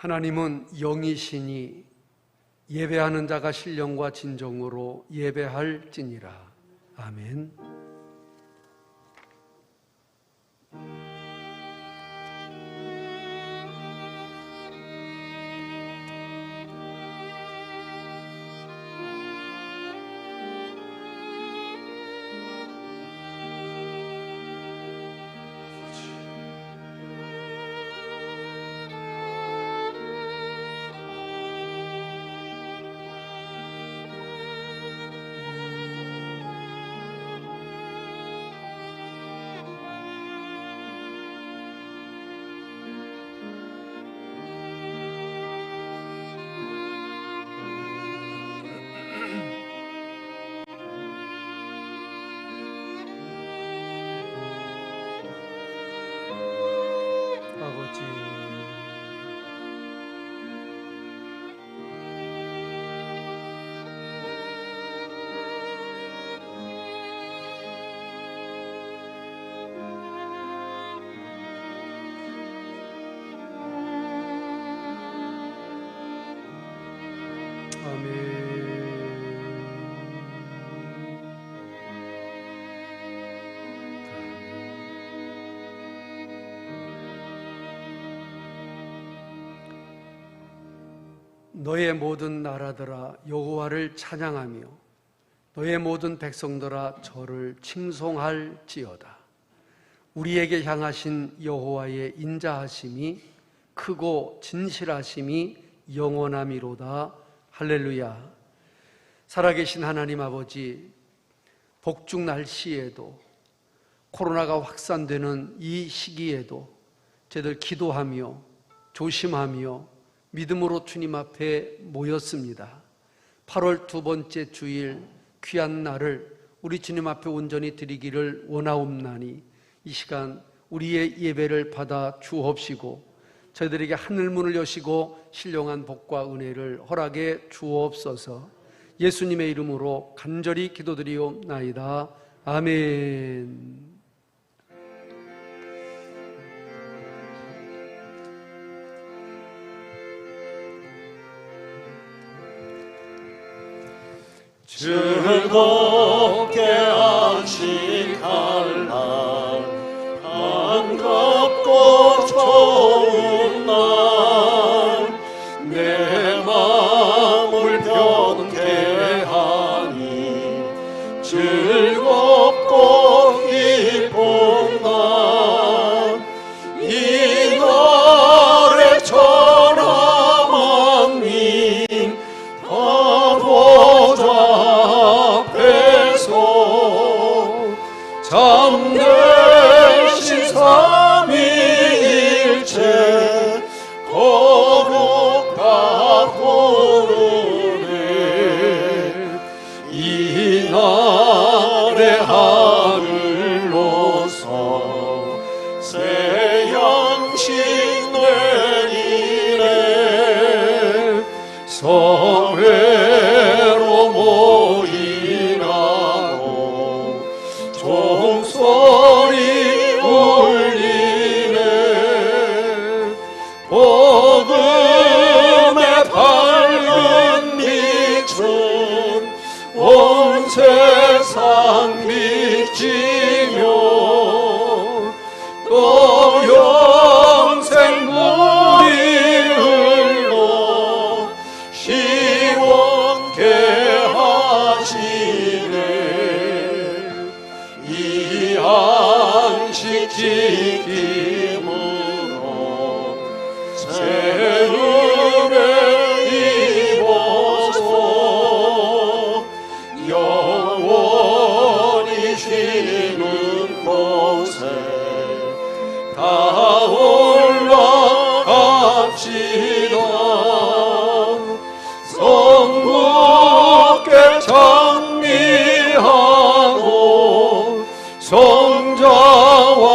하나님은 영이시니 예배하는 자가 신령과 진정으로 예배할지니라. 아멘. 아버지, 아멘. 너의 모든 나라들아 여호와를 찬양하며 너의 모든 백성들아 저를 칭송할지어다. 우리에게 향하신 여호와의 인자하심이 크고 진실하심이 영원함이로다. 할렐루야. 살아계신 하나님 아버지, 복죽 날씨에도 코로나가 확산되는 이 시기에도 저희들 기도하며 조심하며 믿음으로 주님 앞에 모였습니다. 8월 두 번째 주일 귀한 날을 우리 주님 앞에 온전히 드리기를 원하옵나니 이 시간 우리의 예배를 받아 주옵시고 저희들에게 하늘문을 여시고 신령한 복과 은혜를 허락해 주옵소서. 예수님의 이름으로 간절히 기도드리옵나이다. 아멘. 즐겁게 안식할 날, 반갑고 좋은 날, 내 마음을 병쾌하니 즐겁고 기쁜 날, 이 날에 천하 만민 다 보자 참되신 삼위일체 거룩하고 은혜 이 날의 하늘로서 새 양식 내리네 성회로 모이라고 종소리 울리네 복음의 밝은 빛은 온 세상 비치며 또 영생 물이 흘러 시원케 하시네 이 안식 지킴으로 새 은혜 입어서 영원히 쉬는 곳에 다 올라갑시다. 성부께 장미하고 성자와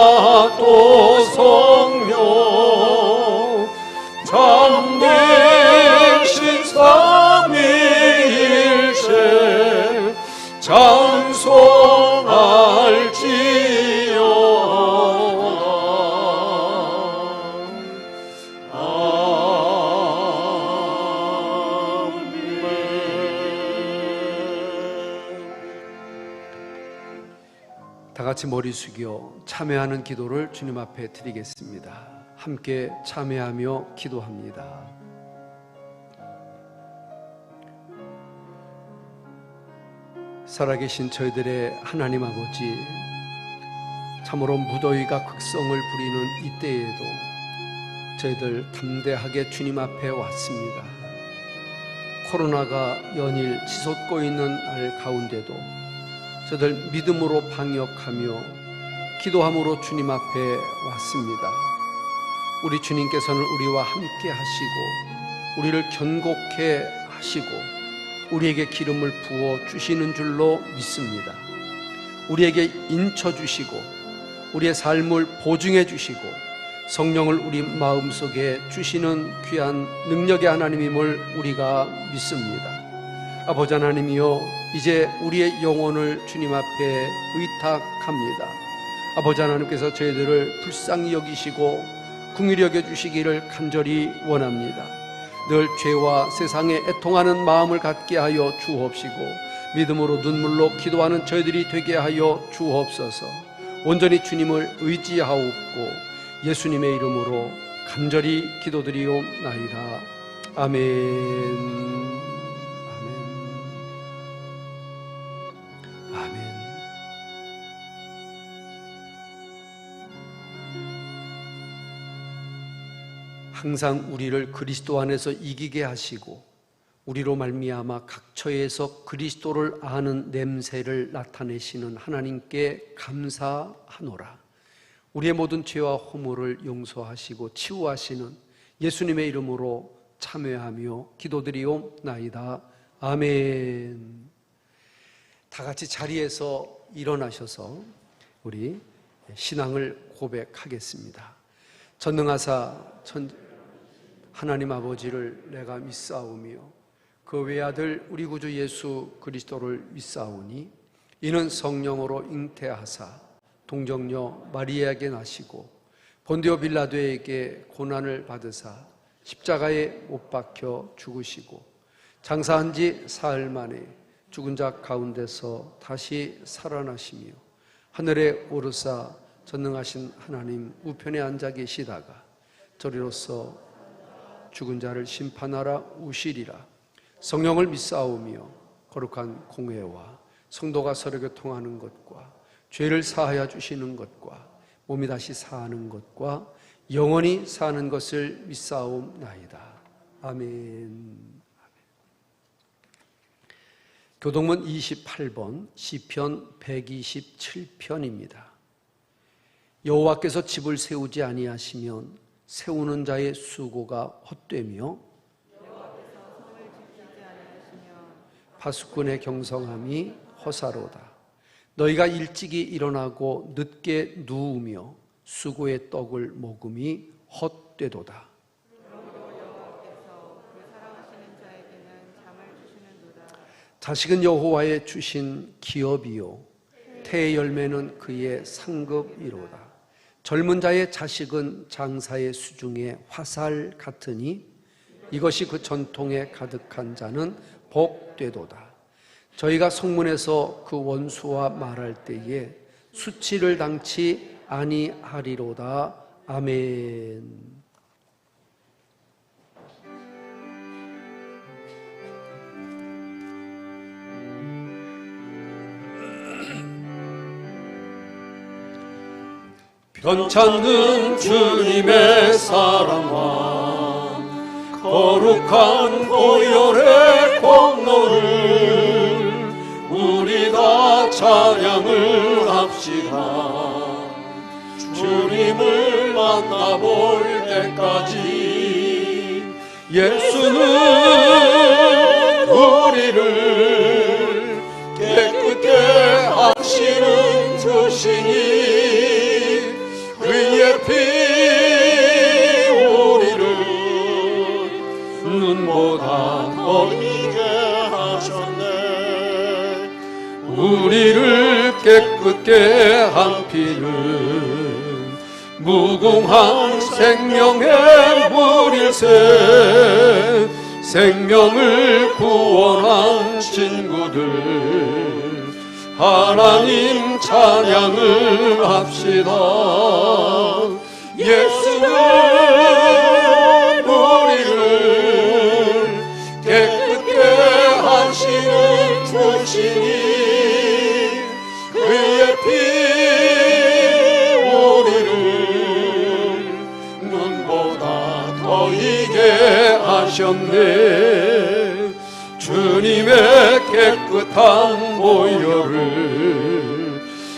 또 성령 참되신 삼위일체 찬송할지어다. 같이 머리 숙여 참회하는 기도를 주님 앞에 드리겠습니다. 함께 참회하며 기도합니다. 살아계신 저희들의 하나님 아버지, 참으로 무더위가 극성을 부리는 이때에도 저희들 담대하게 주님 앞에 왔습니다. 코로나가 연일 치솟고 있는 날 가운데도 저희들 믿음으로 방역하며 기도함으로 주님 앞에 왔습니다. 우리 주님께서는 우리와 함께 하시고 우리를 견고케 하시고 우리에게 기름을 부어 주시는 줄로 믿습니다. 우리에게 인쳐 주시고 우리의 삶을 보증해 주시고 성령을 우리 마음속에 주시는 귀한 능력의 하나님임을 우리가 믿습니다. 아버지 하나님이여, 이제 우리의 영혼을 주님 앞에 의탁합니다. 아버지 하나님께서 저희들을 불쌍히 여기시고 긍휼히 여겨주시기를 간절히 원합니다. 늘 죄와 세상에 애통하는 마음을 갖게 하여 주옵시고 믿음으로 눈물로 기도하는 저희들이 되게 하여 주옵소서. 온전히 주님을 의지하옵고 예수님의 이름으로 간절히 기도드리옵나이다. 아멘. 아멘. 아멘. 항상 우리를 그리스도 안에서 이기게 하시고 우리로 말미암아 각 처에서 그리스도를 아는 냄새를 나타내시는 하나님께 감사하노라. 우리의 모든 죄와 허물을 용서하시고 치유하시는 예수님의 이름으로 참회하며 기도드리옵나이다. 아멘. 다 같이 자리에서 일어나셔서 우리 신앙을 고백하겠습니다. 전능하사 하나님 아버지를 내가 믿사오며 그 외아들 우리 구주 예수 그리스도를 믿사오니 이는 성령으로 잉태하사 동정녀 마리아에게 나시고 본디오 빌라도에게 고난을 받으사 십자가에 못 박혀 죽으시고 장사한 지 사흘 만에 죽은 자 가운데서 다시 살아나시며 하늘에 오르사 전능하신 하나님 우편에 앉아 계시다가 저리로서 죽은 자를 심판하라 오시리라. 성령을 믿사오며 거룩한 공회와 성도가 서로 교통하는 것과 죄를 사하여 주시는 것과 몸이 다시 사는 것과 영원히 사는 것을 믿사옵나이다. 아멘. 교동문 28번 시편 127편입니다. 여호와께서 집을 세우지 아니하시면 세우는 자의 수고가 헛되며 파수꾼의 경성함이 허사로다. 너희가 일찍이 일어나고 늦게 누우며 수고의 떡을 먹음이 헛되도다. 자식은 여호와의 주신 기업이요 태의 열매는 그의 상급이로다. 젊은 자의 자식은 장사의 수중에 화살 같으니 이것이 그 전통에 가득한 자는 복되도다. 저희가 성문에서 그 원수와 말할 때에 수치를 당치 아니하리로다. 아멘. 변찮는 주님의 사랑과 거룩한 보혈의 공로를 우리 다 찬양을 합시다. 주님을 만나볼 때까지 예수는 우리를 깨끗게 하시는 주시니 그의 피 우리를 눈보다 더 이게 하셨네. 우리를 깨끗게 한 피는 무궁한 생명의 물일세. 생명을 구원한 친구들 하나님 찬양을 합시다. 예수는 우리를 깨끗게 하시는 주시니 그의 피 우리를 눈보다 더 이게 하셨네. 주님의 깨끗한 보혈을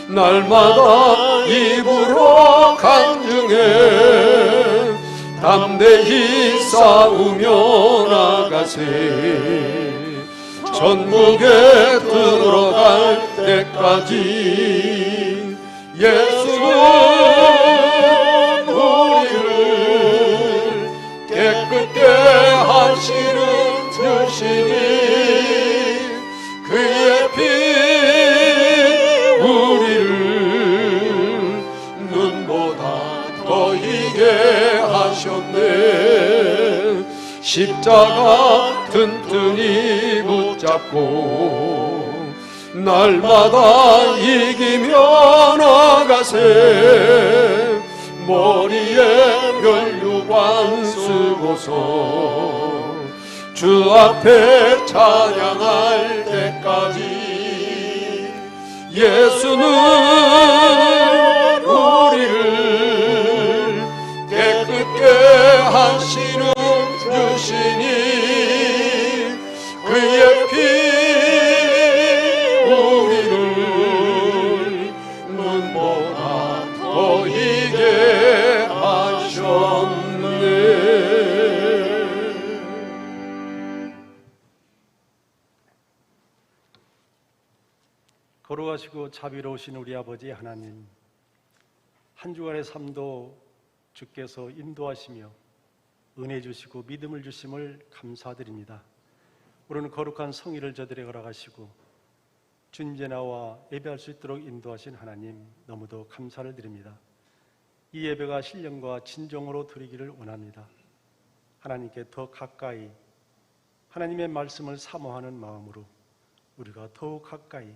날마다 입으로 간증해 담대히 싸우며 나가세. 천국에 들어갈 때까지 예수는 우리를 깨끗게 하시는 주시니 그의 피 우리를 눈보다 더 희게 하셨네. 십자가 튼튼히 붙잡고 날마다 이기며 나가세. 머리에 면류관 쓰고서 주 앞에 찬양할 때까지 예수는 우리를 깨끗게 하시는 주시니 그의 피 우리를 눈보다 더 희게 하셨네. 거룩하시고 자비로우신 우리 아버지 하나님, 한 주간의 삶도 주께서 인도하시며 은혜 주시고 믿음을 주심을 감사드립니다. 우리는 거룩한 성의를 저들에 걸어가시고 주님께 나와 예배할 수 있도록 인도하신 하나님, 너무도 감사를 드립니다. 이 예배가 신령과 진정으로 드리기를 원합니다. 하나님께 더 가까이 하나님의 말씀을 사모하는 마음으로 우리가 더욱 가까이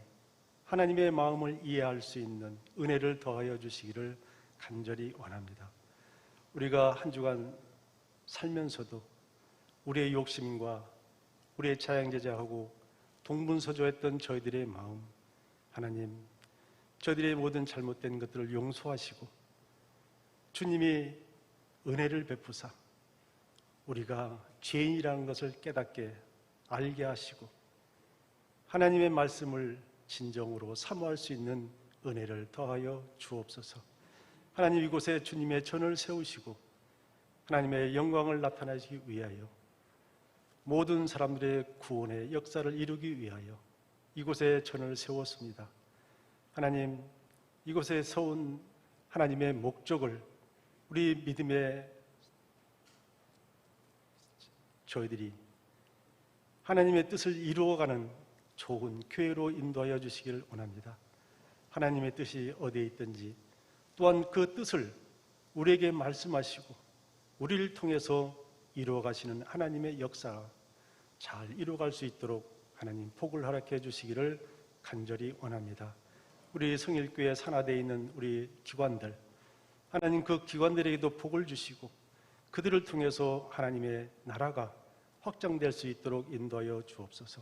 하나님의 마음을 이해할 수 있는 은혜를 더하여 주시기를 간절히 원합니다. 우리가 한 주간 살면서도 우리의 욕심과 우리의 자양제자하고 동분서주했던 저희들의 마음, 하나님, 저희들의 모든 잘못된 것들을 용서하시고 주님이 은혜를 베푸사 우리가 죄인이라는 것을 깨닫게 알게 하시고 하나님의 말씀을 진정으로 사모할 수 있는 은혜를 더하여 주옵소서. 하나님, 이곳에 주님의 전을 세우시고 하나님의 영광을 나타내시기 위하여 모든 사람들의 구원의 역사를 이루기 위하여 이곳에 전을 세웠습니다. 하나님, 이곳에 세운 하나님의 목적을 우리 믿음의 저희들이 하나님의 뜻을 이루어가는 좋은 교회로 인도하여 주시기를 원합니다. 하나님의 뜻이 어디에 있든지 또한 그 뜻을 우리에게 말씀하시고 우리를 통해서 이루어가시는 하나님의 역사가 잘 이루어갈 수 있도록 하나님 복을 허락해 주시기를 간절히 원합니다. 우리 성일교회 산하되어 있는 우리 기관들, 하나님 그 기관들에게도 복을 주시고 그들을 통해서 하나님의 나라가 확장될 수 있도록 인도하여 주옵소서.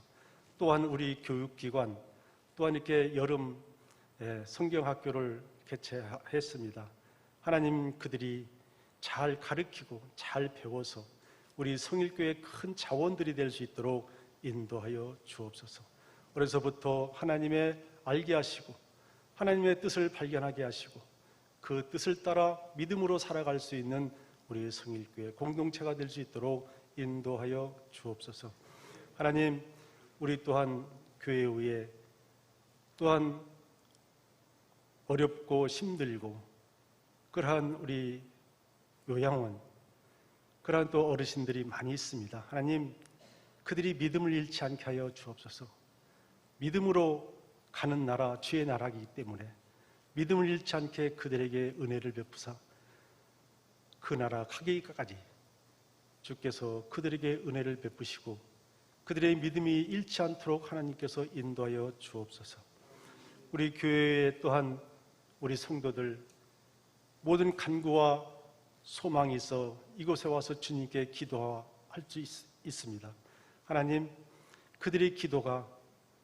또한 우리 교육기관, 또한 이렇게 여름 성경학교를 개최했습니다. 하나님, 그들이 잘 가르치고 잘 배워서 우리 성일교회의 큰 자원들이 될 수 있도록 인도하여 주옵소서. 어려서부터 하나님의 알게 하시고 하나님의 뜻을 발견하게 하시고 그 뜻을 따라 믿음으로 살아갈 수 있는 우리 성일교회 공동체가 될 수 있도록 인도하여 주옵소서. 하나님, 우리 또한 교회 위에 또한 어렵고 힘들고 그러한 우리 요양원, 그러한 또 어르신들이 많이 있습니다. 하나님, 그들이 믿음을 잃지 않게 하여 주옵소서. 믿음으로 가는 나라 주의 나라이기 때문에 믿음을 잃지 않게 그들에게 은혜를 베푸사 그 나라 가기까지 주께서 그들에게 은혜를 베푸시고 그들의 믿음이 잃지 않도록 하나님께서 인도하여 주옵소서. 우리 교회에 또한 우리 성도들 모든 간구와 소망이 있어 이곳에 와서 주님께 기도할 수 있습니다. 하나님, 그들의 기도가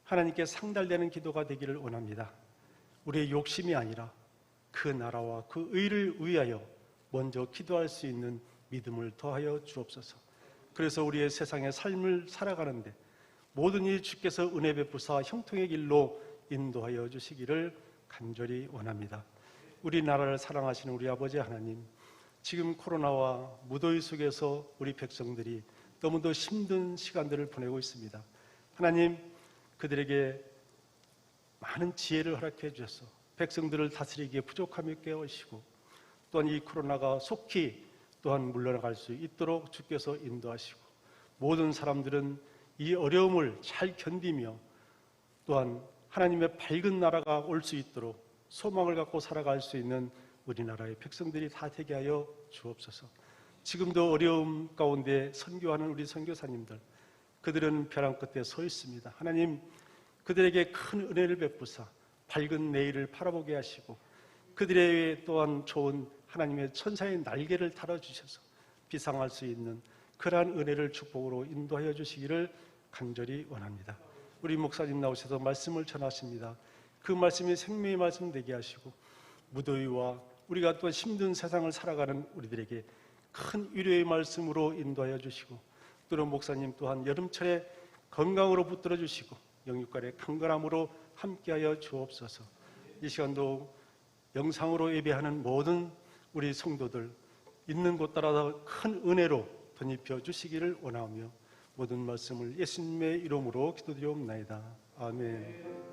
하나님께 상달되는 기도가 되기를 원합니다. 우리의 욕심이 아니라 그 나라와 그 의를 위하여 먼저 기도할 수 있는 믿음을 더하여 주옵소서. 그래서 우리의 세상의 삶을 살아가는데 모든 일 주께서 은혜 베푸사 형통의 길로 인도하여 주시기를 간절히 원합니다. 우리나라를 사랑하시는 우리 아버지 하나님, 지금 코로나와 무더위 속에서 우리 백성들이 너무도 힘든 시간들을 보내고 있습니다. 하나님, 그들에게 많은 지혜를 허락해 주셔서 백성들을 다스리기에 부족함이 깨우시고 또한 이 코로나가 속히 또한 물러나갈 수 있도록 주께서 인도하시고 모든 사람들은 이 어려움을 잘 견디며 또한 하나님의 밝은 나라가 올 수 있도록 소망을 갖고 살아갈 수 있는 우리나라의 백성들이 다 되게 하여 주옵소서. 지금도 어려움 가운데 선교하는 우리 선교사님들, 그들은 벼랑 끝에 서 있습니다. 하나님, 그들에게 큰 은혜를 베푸사 밝은 내일을 바라보게 하시고 그들의 또한 좋은 하나님의 천사의 날개를 달아주셔서 비상할 수 있는 그러한 은혜를 축복으로 인도하여 주시기를 간절히 원합니다. 우리 목사님 나오셔서 말씀을 전하십니다. 그 말씀이 생명의 말씀 되게 하시고 무더위와 우리가 또 힘든 세상을 살아가는 우리들에게 큰 위로의 말씀으로 인도하여 주시고 또는 목사님 또한 여름철에 건강으로 붙들어 주시고 영육간의 강건함으로 함께하여 주옵소서. 이 시간도 영상으로 예배하는 모든 우리 성도들 있는 곳 따라서 큰 은혜로 덧입혀 주시기를 원하며 모든 말씀을 예수님의 이름으로 기도드리옵나이다. 아멘.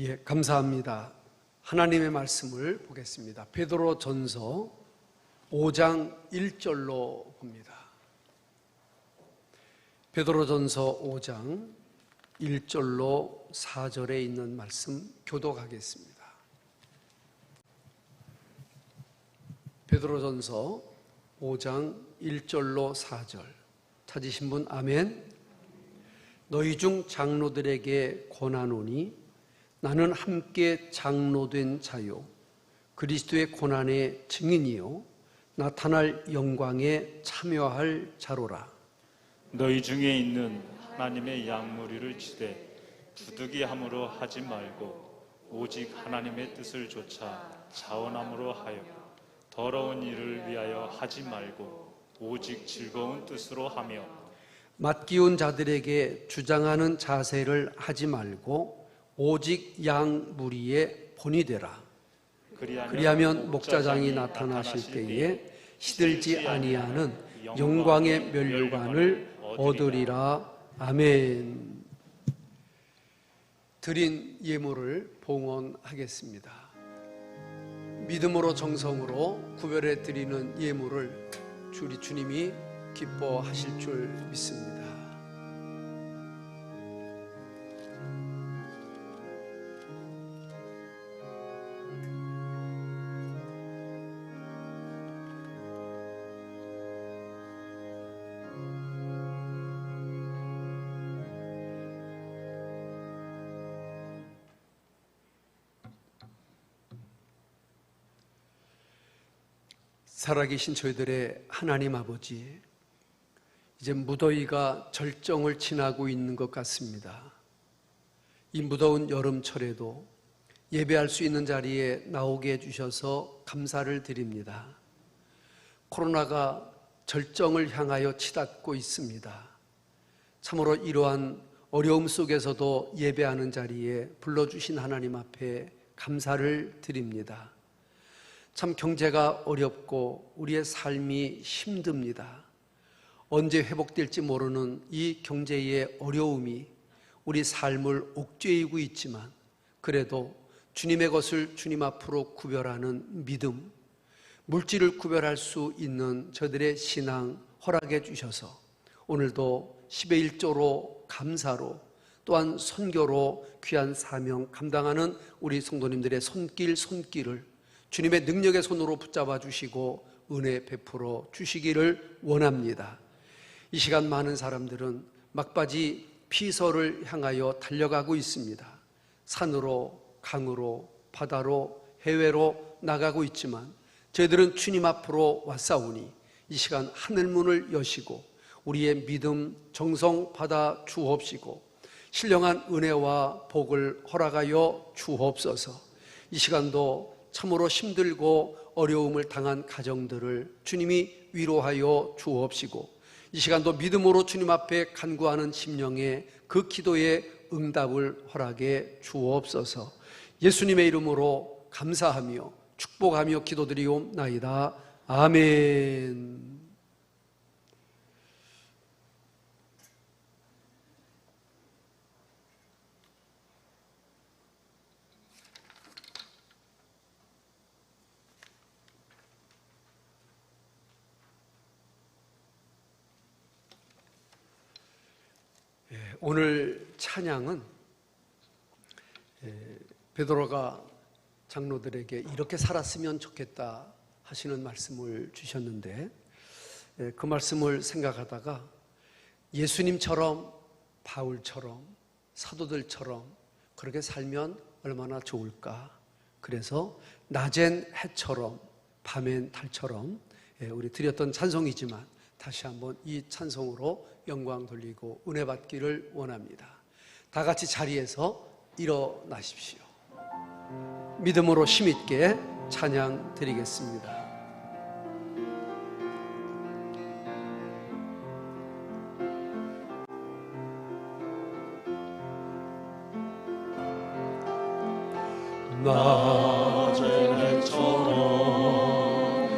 예, 감사합니다. 하나님의 말씀을 보겠습니다. 베드로전서 5장 1절로 봅니다. 베드로전서 5장 1절로 4절에 있는 말씀 교독하겠습니다. 베드로전서 5장 1절로 4절 찾으신 분 아멘. 너희 중 장로들에게 권하노니 나는 함께 장로된 자요 그리스도의 고난의 증인이요 나타날 영광에 참여할 자로라. 너희 중에 있는 하나님의 양무리를 치되 부득이함으로 하지 말고 오직 하나님의 뜻을 좇아 자원함으로 하여 더러운 일을 위하여 하지 말고 오직 즐거운 뜻으로 하며 맡기운 자들에게 주장하는 자세를 하지 말고 오직 양 무리의 본이 되라. 그리하면 목자장이 나타나실 때에 시들지 아니하는 영광의 면류관을 얻으리라. 아멘. 드린 예물을 봉헌하겠습니다. 믿음으로 정성으로 구별해 드리는 예물을 우리 주님이 기뻐하실 줄 믿습니다. 살아계신 저희들의 하나님 아버지, 이제 무더위가 절정을 지나고 있는 것 같습니다. 이 무더운 여름철에도 예배할 수 있는 자리에 나오게 해주셔서 감사를 드립니다. 코로나가 절정을 향하여 치닫고 있습니다. 참으로 이러한 어려움 속에서도 예배하는 자리에 불러주신 하나님 앞에 감사를 드립니다. 참 경제가 어렵고 우리의 삶이 힘듭니다. 언제 회복될지 모르는 이 경제의 어려움이 우리 삶을 옥죄이고 있지만 그래도 주님의 것을 주님 앞으로 구별하는 믿음, 물질을 구별할 수 있는 저들의 신앙 허락해 주셔서 오늘도 10의 1조로 감사로 또한 선교로 귀한 사명 감당하는 우리 성도님들의 손길을 주님의 능력의 손으로 붙잡아 주시고 은혜 베풀어 주시기를 원합니다. 이 시간 많은 사람들은 막바지 피서를 향하여 달려가고 있습니다. 산으로, 강으로, 바다로, 해외로 나가고 있지만 저희들은 주님 앞으로 왔사오니 이 시간 하늘문을 여시고 우리의 믿음, 정성 받아 주옵시고 신령한 은혜와 복을 허락하여 주옵소서. 이 시간도 참으로 힘들고 어려움을 당한 가정들을 주님이 위로하여 주옵시고 이 시간도 믿음으로 주님 앞에 간구하는 심령의 그 기도의 응답을 허락해 주옵소서. 예수님의 이름으로 감사하며 축복하며 기도드리옵나이다. 아멘. 오늘 찬양은 베드로가 장로들에게 이렇게 살았으면 좋겠다 하시는 말씀을 주셨는데 그 말씀을 생각하다가 예수님처럼 바울처럼 사도들처럼 그렇게 살면 얼마나 좋을까. 그래서 낮엔 해처럼 밤엔 달처럼 우리 드렸던 찬송이지만 다시 한번 이 찬송으로 영광 돌리고 은혜 받기를 원합니다. 다 같이 자리에서 일어나십시오. 믿음으로 힘있게 찬양 드리겠습니다. 낮엔 해처럼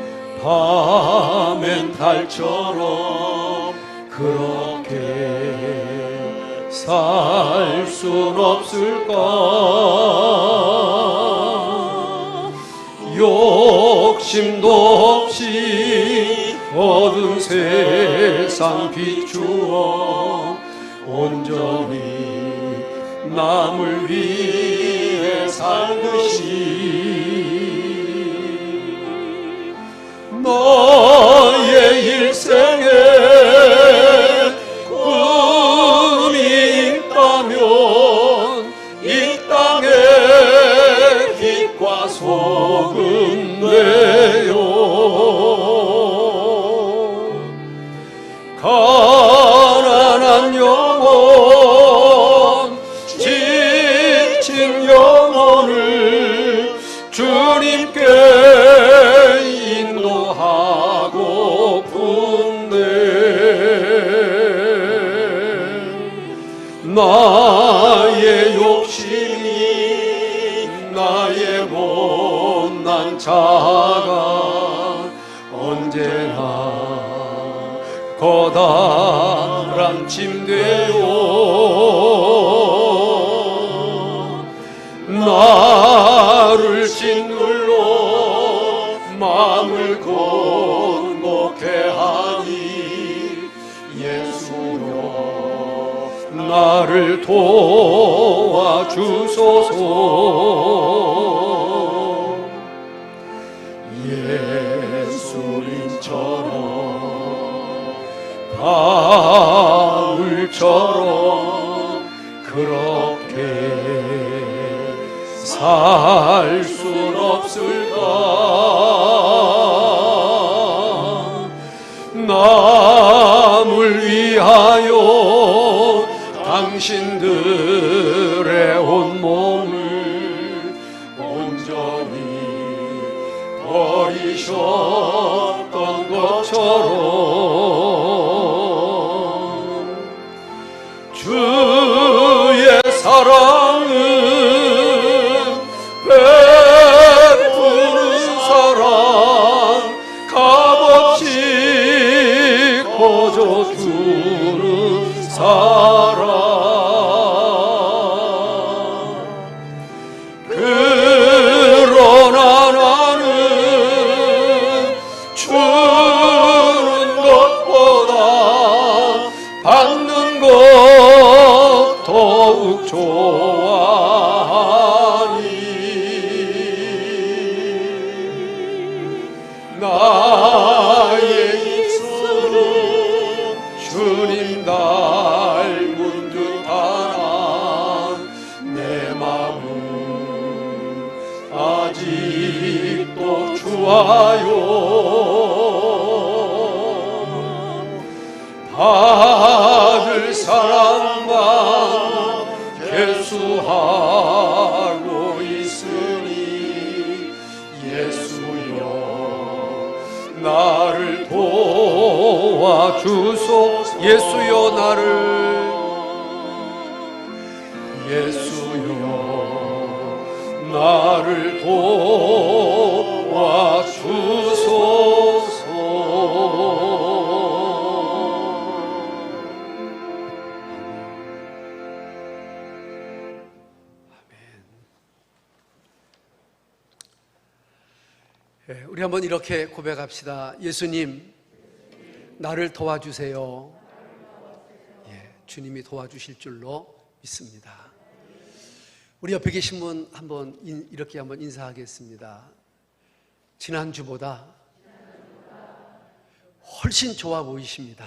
밤엔 달처럼 그렇게 살 순 없을까. 욕심도 없이 어두운 세상 비추어 온전히 남을 위해 살듯이 너의 일생에 꿈이 있다면 이 땅에 빛과 소금 되어 가난한 영혼 지친 영혼을 주님께 나의 욕심이 나의 못난 자가 언제나 커다란 짐되어 나를 짓눌러 마음을 곤곡해 하니 예수여 나를 도와주소서. 예수님처럼 바울처럼 그렇게 살 순 없을까. 남을 위하여 당신들의 온몸을 온전히 버리셨던 것처럼 사랑은 베푸는 사랑 값없이 거저주는 사랑 그러나 나는 주는 것보다 받는 것 더욱 좋아하니 나의 입술은 주님 닮은 듯하나 내 마음은 아직도 주와요 받을 사랑만 계수하고 있으니 예수여 나를 도와주소 예수여 나를 도와주소서 우리 한번 이렇게 고백합시다. 예수님, 나를 도와주세요. 주님이 도와주실 줄로 믿습니다. 우리 옆에 계신 분 한번 이렇게 한번 인사하겠습니다. 지난주보다 훨씬 좋아 보이십니다.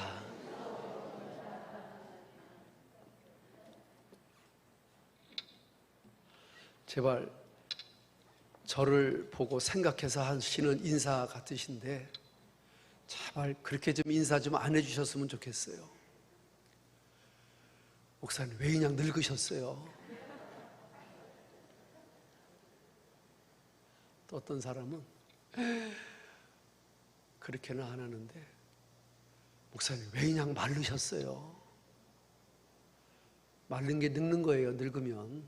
제발 저를 보고 생각해서 하시는 인사 같으신데 제발 그렇게 좀 인사 좀 안 해주셨으면 좋겠어요. 목사님 왜 그냥 늙으셨어요? 또 어떤 사람은 그렇게는 안 하는데 목사님 왜 그냥 마르셨어요? 마른 게 늙는 거예요. 늙으면,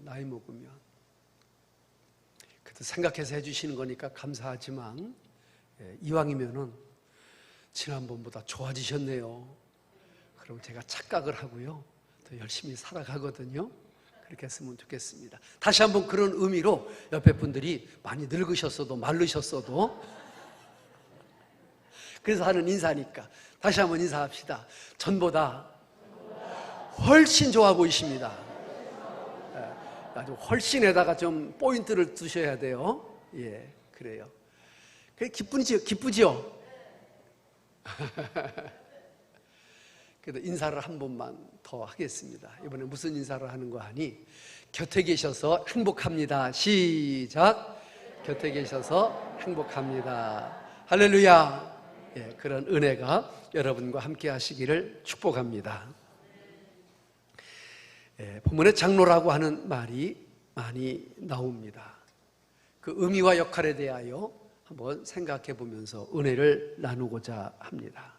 나이 먹으면. 그래도 생각해서 해주시는 거니까 감사하지만 이왕이면은 지난번보다 좋아지셨네요. 그럼 제가 착각을 하고요 더 열심히 살아가거든요. 그렇게 했으면 좋겠습니다. 다시 한번 그런 의미로 옆에 분들이 많이 늙으셨어도 마르셨어도 그래서 하는 인사니까 다시 한번 인사합시다. 전보다 훨씬 좋아 보이십니다. 아주 훨씬에다가 좀 포인트를 두셔야 돼요. 예, 그래요. 그게 기쁘지요? 그래도 인사를 한 번만 더 하겠습니다. 이번에 무슨 인사를 하는 거 하니? 곁에 계셔서 행복합니다. 시작. 곁에 계셔서 행복합니다. 할렐루야. 예, 그런 은혜가 여러분과 함께 하시기를 축복합니다. 본문에 장로라고 하는 말이 많이 나옵니다. 그 의미와 역할에 대하여 한번 생각해 보면서 은혜를 나누고자 합니다.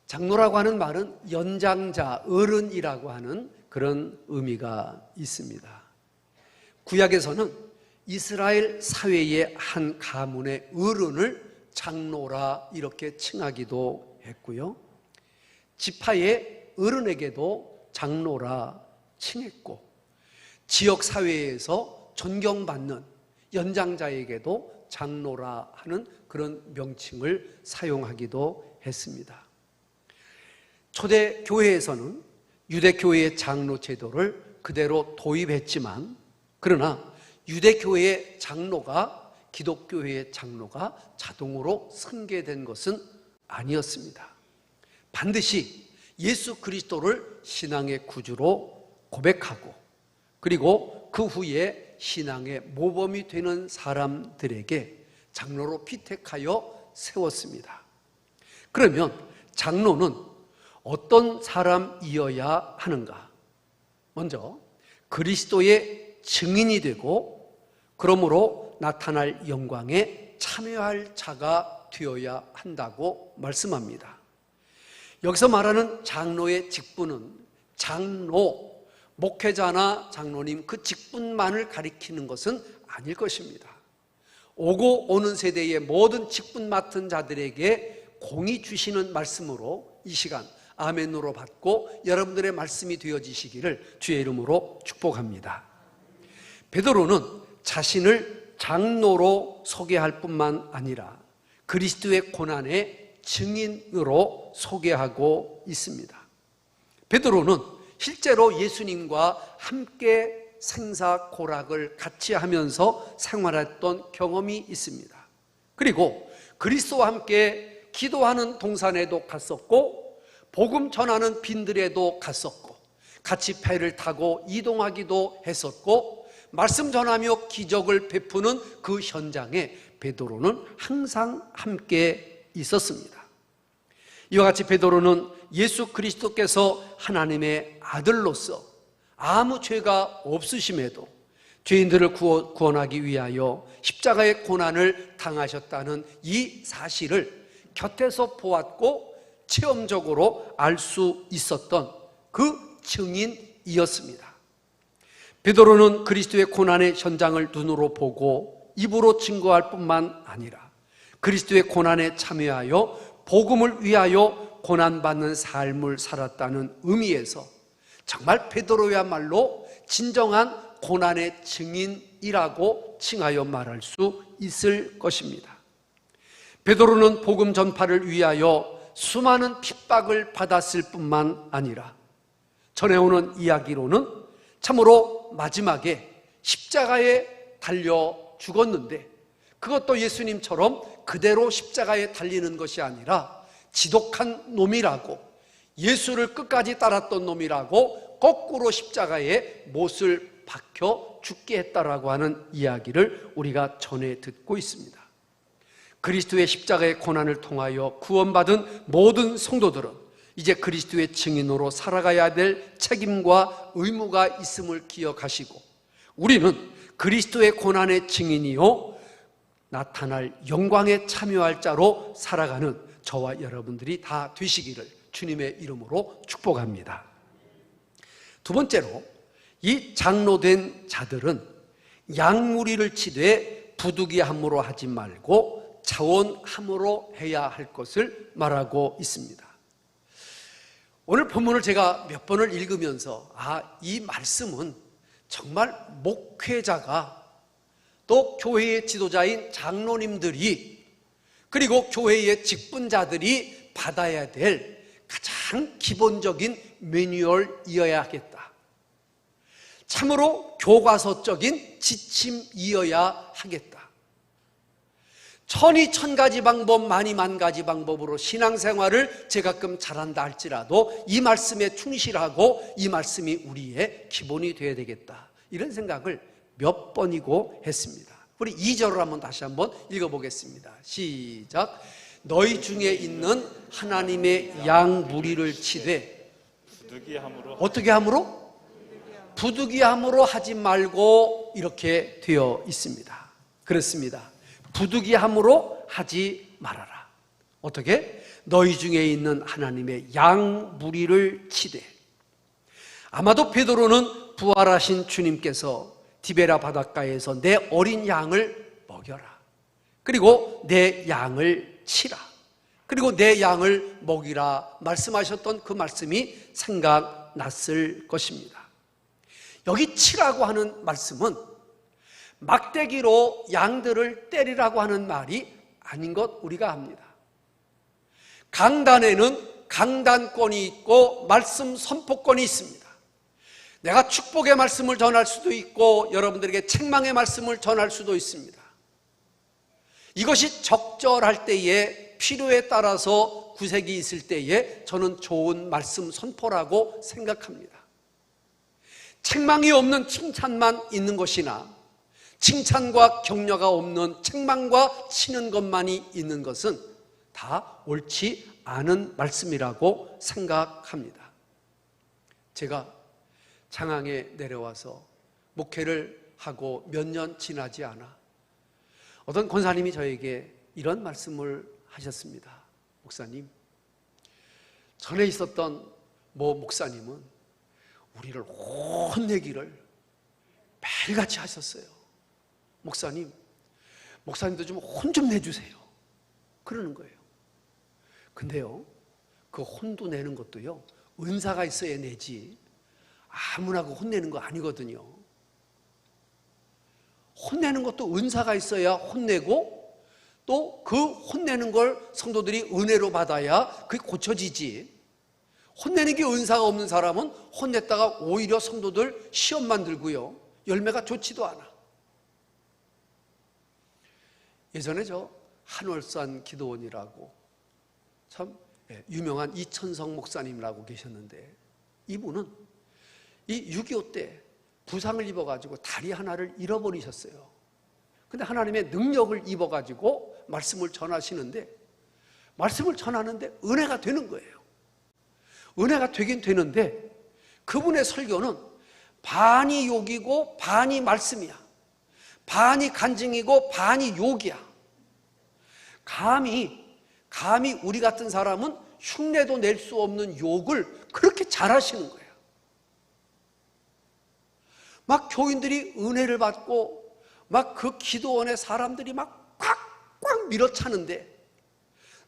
장로라고 하는 말은 연장자, 어른이라고 하는 그런 의미가 있습니다. 구약에서는 이스라엘 사회의 한 가문의 어른을 장로라 이렇게 칭하기도 했고요. 지파의 어른에게도 장로라 칭했고, 지역사회에서 존경받는 연장자에게도 장로라 하는 그런 명칭을 사용하기도 했습니다. 초대 교회에서는 유대교회의 장로 제도를 그대로 도입했지만, 그러나 유대교회의 장로가 기독교회의 장로가 자동으로 승계된 것은 아니었습니다. 반드시 예수 그리스도를 신앙의 구주로 고백하고, 그리고 그 후에 신앙의 모범이 되는 사람들에게 장로로 피택하여 세웠습니다. 그러면 장로는 어떤 사람이어야 하는가? 먼저 그리스도의 증인이 되고, 그러므로 나타날 영광에 참여할 자가 되어야 한다고 말씀합니다. 여기서 말하는 장로의 직분은 장로, 목회자나 장로님 그 직분만을 가리키는 것은 아닐 것입니다. 오고 오는 세대의 모든 직분 맡은 자들에게 공이 주시는 말씀으로 이 시간 아멘으로 받고 여러분들의 말씀이 되어지시기를 주의 이름으로 축복합니다. 베드로는 자신을 장로로 소개할 뿐만 아니라 그리스도의 고난의 증인으로 소개하고 있습니다. 베드로는 실제로 예수님과 함께 생사고락을 같이 하면서 생활했던 경험이 있습니다. 그리고 그리스도와 함께 기도하는 동산에도 갔었고 복음 전하는 빈들에도 갔었고 같이 배를 타고 이동하기도 했었고 말씀 전하며 기적을 베푸는 그 현장에 베드로는 항상 함께 있었습니다. 이와 같이 베드로는 예수 그리스도께서 하나님의 아들로서 아무 죄가 없으심에도 죄인들을 구원하기 위하여 십자가의 고난을 당하셨다는 이 사실을 곁에서 보았고 체험적으로 알 수 있었던 그 증인이었습니다. 베드로는 그리스도의 고난의 현장을 눈으로 보고 입으로 증거할 뿐만 아니라 그리스도의 고난에 참여하여 복음을 위하여 고난받는 삶을 살았다는 의미에서 정말 베드로야말로 진정한 고난의 증인이라고 칭하여 말할 수 있을 것입니다. 베드로는 복음 전파를 위하여 수많은 핍박을 받았을 뿐만 아니라 전해오는 이야기로는 참으로 마지막에 십자가에 달려 죽었는데 그것도 예수님처럼 그대로 십자가에 달리는 것이 아니라 지독한 놈이라고, 예수를 끝까지 따랐던 놈이라고 거꾸로 십자가에 못을 박혀 죽게 했다라고 하는 이야기를 우리가 전해 듣고 있습니다. 그리스도의 십자가의 고난을 통하여 구원받은 모든 성도들은 이제 그리스도의 증인으로 살아가야 될 책임과 의무가 있음을 기억하시고 우리는 그리스도의 고난의 증인이요 나타날 영광에 참여할 자로 살아가는 저와 여러분들이 다 되시기를 주님의 이름으로 축복합니다. 두 번째로 이 장로된 자들은 양무리를 치되 부득이함으로 하지 말고 자원함으로 해야 할 것을 말하고 있습니다. 오늘 본문을 제가 몇 번을 읽으면서 이 말씀은 정말 목회자가 또 교회의 지도자인 장로님들이 그리고 교회의 직분자들이 받아야 될 가장 기본적인 매뉴얼이어야 하겠다. 참으로 교과서적인 지침이어야 하겠다. 천이천가지 방법, 만이만가지 방법으로 신앙생활을 제가끔 잘한다 할지라도 이 말씀에 충실하고 이 말씀이 우리의 기본이 되어야 되겠다. 이런 생각을 몇 번이고 했습니다. 우리 2절을 한번 다시 한번 읽어보겠습니다. 시작. 너희 중에 있는 하나님의 양 무리를 치되 부득이함으로 어떻게 함으로? 부득이함으로 하지 말고 이렇게 되어 있습니다. 그렇습니다. 부득이함으로 하지 말아라. 어떻게? 너희 중에 있는 하나님의 양 무리를 치되. 아마도 베드로는 부활하신 주님께서 디베라 바닷가에서 내 어린 양을 먹여라. 그리고 내 양을 치라. 그리고 내 양을 먹이라 말씀하셨던 그 말씀이 생각났을 것입니다. 여기 치라고 하는 말씀은 막대기로 양들을 때리라고 하는 말이 아닌 것 우리가 압니다. 강단에는 강단권이 있고 말씀 선포권이 있습니다. 내가 축복의 말씀을 전할 수도 있고 여러분들에게 책망의 말씀을 전할 수도 있습니다. 이것이 적절할 때에 필요에 따라서 구색이 있을 때에 저는 좋은 말씀 선포라고 생각합니다. 책망이 없는 칭찬만 있는 것이나 칭찬과 격려가 없는 책망과 치는 것만이 있는 것은 다 옳지 않은 말씀이라고 생각합니다. 제가 장항에 내려와서 목회를 하고 몇 년 지나지 않아 어떤 권사님이 저에게 이런 말씀을 하셨습니다. 목사님, 전에 있었던 모 목사님은 우리를 혼내기를 매일같이 하셨어요. 목사님도 좀 혼 좀 내주세요. 그러는 거예요. 근데요, 그 혼도 내는 것도요, 은사가 있어야 내지 아무나 그 혼내는 거 아니거든요. 혼내는 것도 은사가 있어야 혼내고, 또 그 혼내는 걸 성도들이 은혜로 받아야 그게 고쳐지지. 혼내는 게 은사가 없는 사람은 혼냈다가 오히려 성도들 시험만 들고요, 열매가 좋지도 않아. 예전에 저 한월산 기도원이라고 참 유명한 이천성 목사님이라고 계셨는데, 이분은 이 6.25 때 부상을 입어가지고 다리 하나를 잃어버리셨어요. 근데 하나님의 능력을 입어가지고 말씀을 전하시는데, 말씀을 전하는데 은혜가 되는 거예요. 은혜가 되긴 되는데, 그분의 설교는 반이 욕이고 반이 말씀이야. 반이 간증이고 반이 욕이야. 감히 우리 같은 사람은 흉내도 낼 수 없는 욕을 그렇게 잘하시는 거예요. 막 교인들이 은혜를 받고 막 그 기도원에 사람들이 막 꽉꽉 밀어차는데,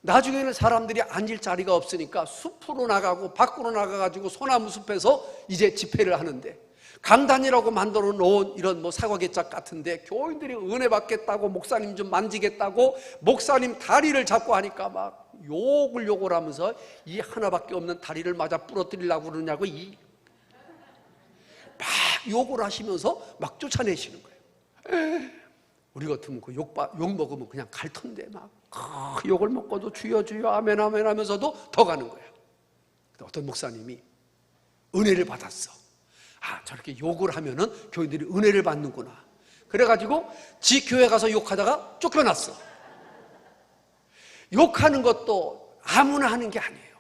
나중에는 사람들이 앉을 자리가 없으니까 숲으로 나가고 밖으로 나가가지고 소나무 숲에서 이제 집회를 하는데, 강단이라고 만들어 놓은 이런 뭐 사과개짝 같은데 교인들이 은혜 받겠다고, 목사님 좀 만지겠다고 목사님 다리를 잡고 하니까 막 욕을 하면서 이 하나밖에 없는 다리를 맞아 부러뜨리려고 그러냐고 막 욕을 하시면서 막 쫓아내시는 거예요. 우리 같으면 그 욕 먹으면 그냥 갈 텐데 막 욕을 먹고도 주여 주여 아멘 아멘 하면서도 더 가는 거예요. 어떤 목사님이 은혜를 받았어. 저렇게 욕을 하면은 교인들이 은혜를 받는구나. 그래가지고 지 교회 가서 욕하다가 쫓겨났어. 욕하는 것도 아무나 하는 게 아니에요.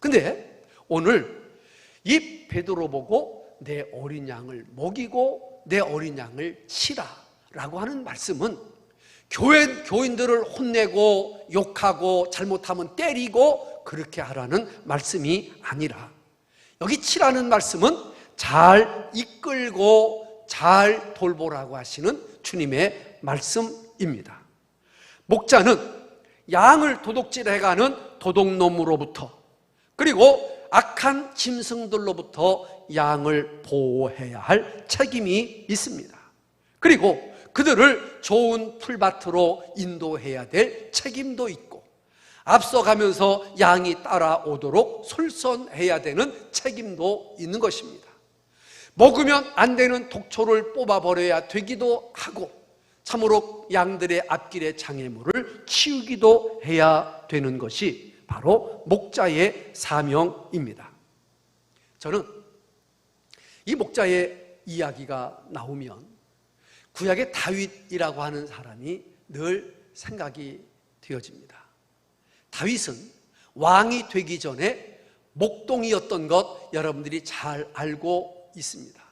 근데 오늘 이 베드로 보고 내 어린 양을 먹이고 내 어린 양을 치라 라고 하는 말씀은 교인들을 혼내고 욕하고 잘못하면 때리고 그렇게 하라는 말씀이 아니라, 여기 치라는 말씀은 잘 이끌고 잘 돌보라고 하시는 주님의 말씀입니다. 목자는 양을 도둑질해가는 도둑놈으로부터, 그리고 악한 짐승들로부터 양을 보호해야 할 책임이 있습니다. 그리고 그들을 좋은 풀밭으로 인도해야 될 책임도 있고, 앞서가면서 양이 따라오도록 솔선해야 되는 책임도 있는 것입니다. 먹으면 안 되는 독초를 뽑아버려야 되기도 하고, 참으로 양들의 앞길의 장애물을 치우기도 해야 되는 것이 바로 목자의 사명입니다. 저는 이 목자의 이야기가 나오면 구약의 다윗이라고 하는 사람이 늘 생각이 되어집니다. 다윗은 왕이 되기 전에 목동이었던 것 여러분들이 잘 알고 있습니다.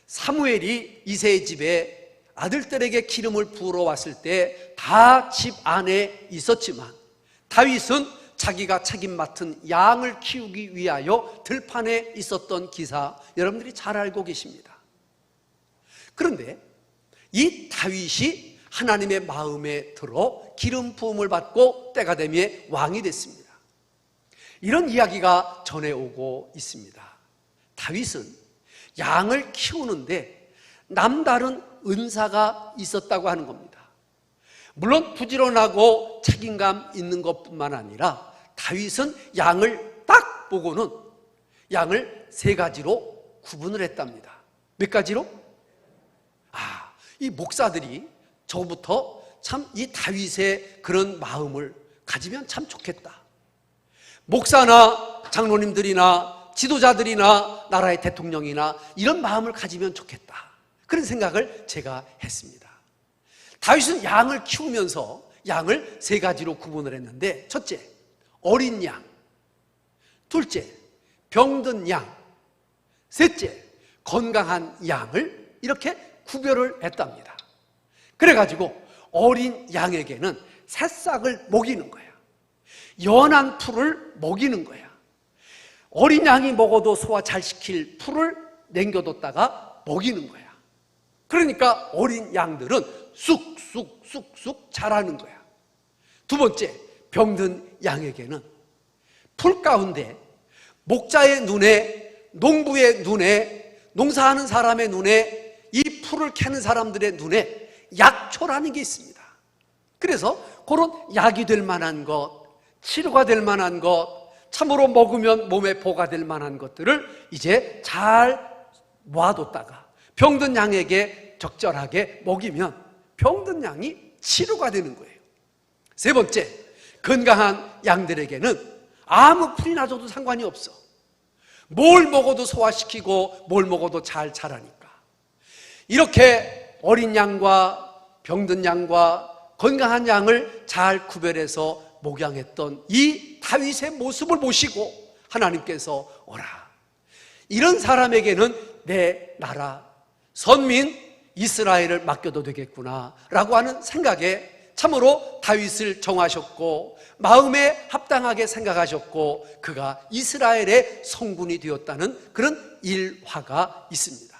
사무엘이 이새의 집에 아들들에게 기름을 부으러 왔을 때 다 집 안에 있었지만, 다윗은 자기가 책임 맡은 양을 키우기 위하여 들판에 있었던 기사 여러분들이 잘 알고 계십니다. 그런데 이 다윗이 하나님의 마음에 들어 기름 부음을 받고 때가 되매 왕이 됐습니다. 이런 이야기가 전해오고 있습니다. 다윗은 양을 키우는데 남다른 은사가 있었다고 하는 겁니다. 물론 부지런하고 책임감 있는 것뿐만 아니라 다윗은 양을 딱 보고는 양을 3가지로 구분을 했답니다. 몇 가지로? 이 목사들이 저부터 참 이 다윗의 그런 마음을 가지면 참 좋겠다. 목사나 장로님들이나 지도자들이나 나라의 대통령이나 이런 마음을 가지면 좋겠다. 그런 생각을 제가 했습니다. 다윗은 양을 키우면서 양을 3가지로 구분을 했는데, 첫째, 어린 양; 둘째, 병든 양; 셋째, 건강한 양을 이렇게 구별을 했답니다. 그래가지고 어린 양에게는 새싹을 먹이는 거야. 연한 풀을 먹이는 거야. 어린 양이 먹어도 소화 잘 시킬 풀을 남겨뒀다가 먹이는 거야. 그러니까 어린 양들은 쑥쑥 자라는 거야. 두 번째, 병든 양에게는 풀 가운데 목자의 눈에, 농부의 눈에, 농사하는 사람의 눈에, 이 풀을 캐는 사람들의 눈에 약초라는 게 있습니다. 그래서 그런 약이 될 만한 것, 치료가 될 만한 것, 참으로 먹으면 몸에 보가 될 만한 것들을 이제 잘 모아뒀다가 병든 양에게 적절하게 먹이면 병든 양이 치료가 되는 거예요. 세 번째, 건강한 양들에게는 아무 풀이나 줘도 상관이 없어. 뭘 먹어도 소화시키고 뭘 먹어도 잘 자라니까. 이렇게 어린 양과 병든 양과 건강한 양을 잘 구별해서 목양했던 이 다윗의 모습을 보시고 하나님께서 오라, 이런 사람에게는 내 나라 선민 이스라엘을 맡겨도 되겠구나 라고 하는 생각에 참으로 다윗을 정하셨고 마음에 합당하게 생각하셨고 그가 이스라엘의 성군이 되었다는 그런 일화가 있습니다.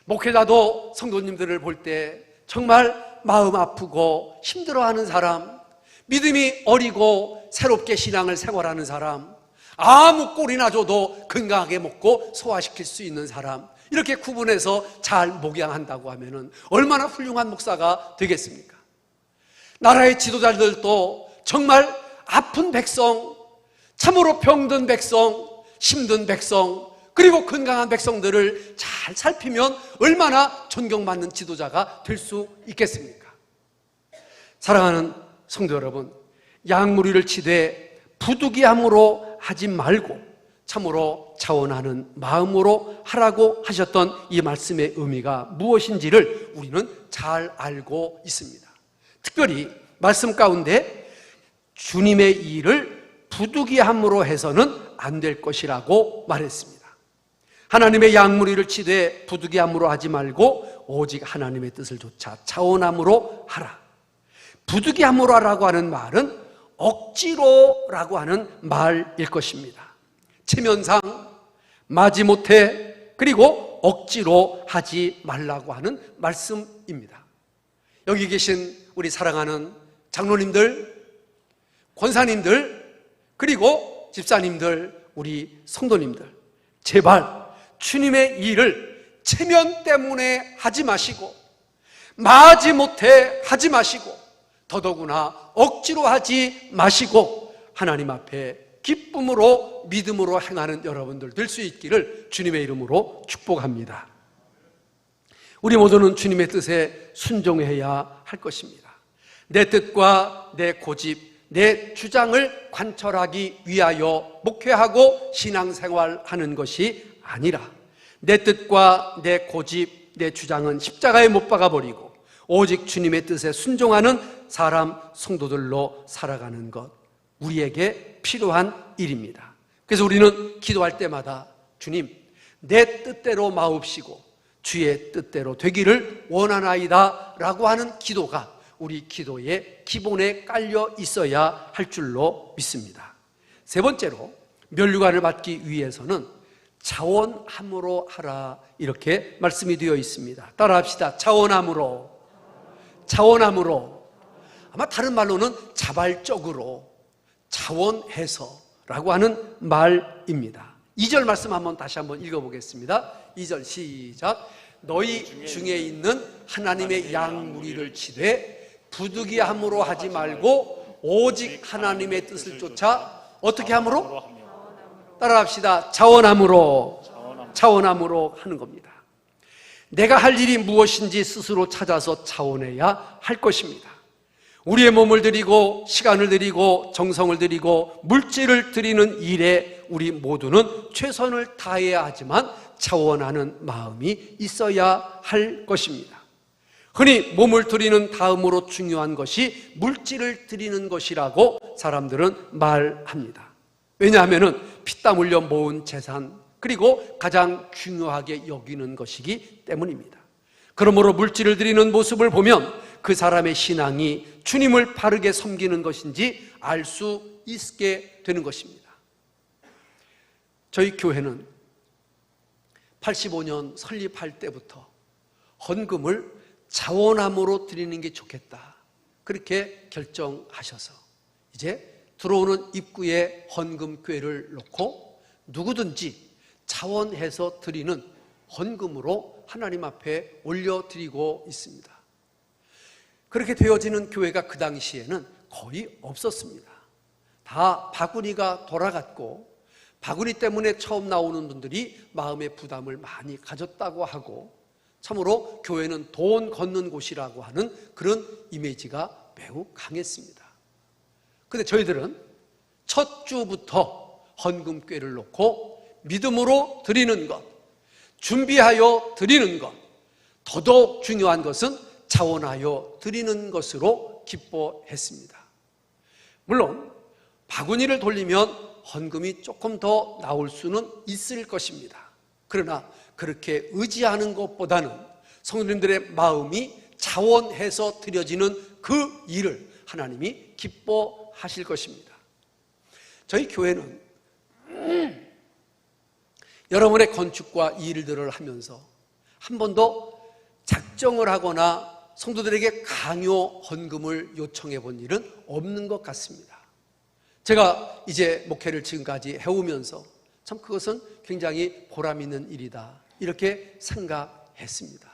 목회자도 성도님들을 볼 때 정말 마음 아프고 힘들어하는 사람, 믿음이 어리고 새롭게 신앙을 생활하는 사람, 아무 꼴이나 줘도 건강하게 먹고 소화시킬 수 있는 사람, 이렇게 구분해서 잘 목양한다고 하면 얼마나 훌륭한 목사가 되겠습니까? 나라의 지도자들도 정말 아픈 백성, 참으로 병든 백성, 힘든 백성, 그리고 건강한 백성들을 잘 살피면 얼마나 존경받는 지도자가 될 수 있겠습니까? 사랑하는 성도 여러분, 양무리를 치되 부득이함으로 하지 말고 참으로 자원하는 마음으로 하라고 하셨던 이 말씀의 의미가 무엇인지를 우리는 잘 알고 있습니다. 특별히 말씀 가운데 주님의 일을 부득이함으로 해서는 안 될 것이라고 말했습니다. 하나님의 양무리를 치되 부득이함으로 하지 말고 오직 하나님의 뜻을 좇아 자원함으로 하라. 부득이함으로 하라고 하는 말은 억지로라고 하는 말일 것입니다. 체면상, 마지못해, 그리고 억지로 하지 말라고 하는 말씀입니다. 여기 계신 우리 사랑하는 장로님들, 권사님들, 그리고 집사님들, 우리 성도님들, 제발 주님의 일을 체면 때문에 하지 마시고 마지못해 하지 마시고 더더구나 억지로 하지 마시고 하나님 앞에 기쁨으로 믿음으로 행하는 여러분들 될 수 있기를 주님의 이름으로 축복합니다. 우리 모두는 주님의 뜻에 순종해야 할 것입니다. 내 뜻과 내 고집, 내 주장을 관철하기 위하여 목회하고 신앙생활하는 것이 아니라 내 뜻과 내 고집, 내 주장은 십자가에 못 박아버리고 오직 주님의 뜻에 순종하는 사람, 성도들로 살아가는 것, 우리에게 필요한 일입니다. 그래서 우리는 기도할 때마다 주님, 내 뜻대로 마옵시고 주의 뜻대로 되기를 원하나이다 라고 하는 기도가 우리 기도의 기본에 깔려 있어야 할 줄로 믿습니다. 세 번째로 면류관을 받기 위해서는 자원함으로 하라, 이렇게 말씀이 되어 있습니다. 따라합시다. 자원함으로. 자원함으로. 아마 다른 말로는 자발적으로, 자원해서라고 하는 말입니다. 2절 말씀 한번 다시 한번 읽어보겠습니다. 2절 시작. 너희 중에 있는 하나님의 양무리를 치되 부득이함으로 하지 말고 오직 하나님의 뜻을 쫓아 어떻게 함으로? 따라합시다. 자원함으로. 자원함으로 하는 겁니다. 내가 할 일이 무엇인지 스스로 찾아서 자원해야 할 것입니다. 우리의 몸을 드리고 시간을 드리고 정성을 드리고 물질을 드리는 일에 우리 모두는 최선을 다해야 하지만 자원하는 마음이 있어야 할 것입니다. 흔히 몸을 드리는 다음으로 중요한 것이 물질을 드리는 것이라고 사람들은 말합니다. 왜냐하면 피땀 흘려 모은 재산, 그리고 가장 중요하게 여기는 것이기 때문입니다. 그러므로 물질을 드리는 모습을 보면 그 사람의 신앙이 주님을 바르게 섬기는 것인지 알 수 있게 되는 것입니다. 저희 교회는 85년 설립할 때부터 헌금을 자원함으로 드리는 게 좋겠다, 그렇게 결정하셔서 이제 들어오는 입구에 헌금궤를 놓고 누구든지 자원해서 드리는 헌금으로 하나님 앞에 올려드리고 있습니다. 그렇게 되어지는 교회가 그 당시에는 거의 없었습니다. 다 바구니가 돌아갔고, 바구니 때문에 처음 나오는 분들이 마음의 부담을 많이 가졌다고 하고, 참으로 교회는 돈 걷는 곳이라고 하는 그런 이미지가 매우 강했습니다. 그런데 저희들은 첫 주부터 헌금궤를 놓고 믿음으로 드리는 것, 준비하여 드리는 것, 더더욱 중요한 것은 자원하여 드리는 것으로 기뻐했습니다. 물론 바구니를 돌리면 헌금이 조금 더 나올 수는 있을 것입니다. 그러나 그렇게 의지하는 것보다는 성도님들의 마음이 자원해서 드려지는 그 일을 하나님이 기뻐하실 것입니다. 저희 교회는 여러분의 건축과 일들을 하면서 한 번도 작정을 하거나 성도들에게 강요 헌금을 요청해 본 일은 없는 것 같습니다. 제가 이제 목회를 지금까지 해오면서 참 그것은 굉장히 보람 있는 일이다, 이렇게 생각했습니다.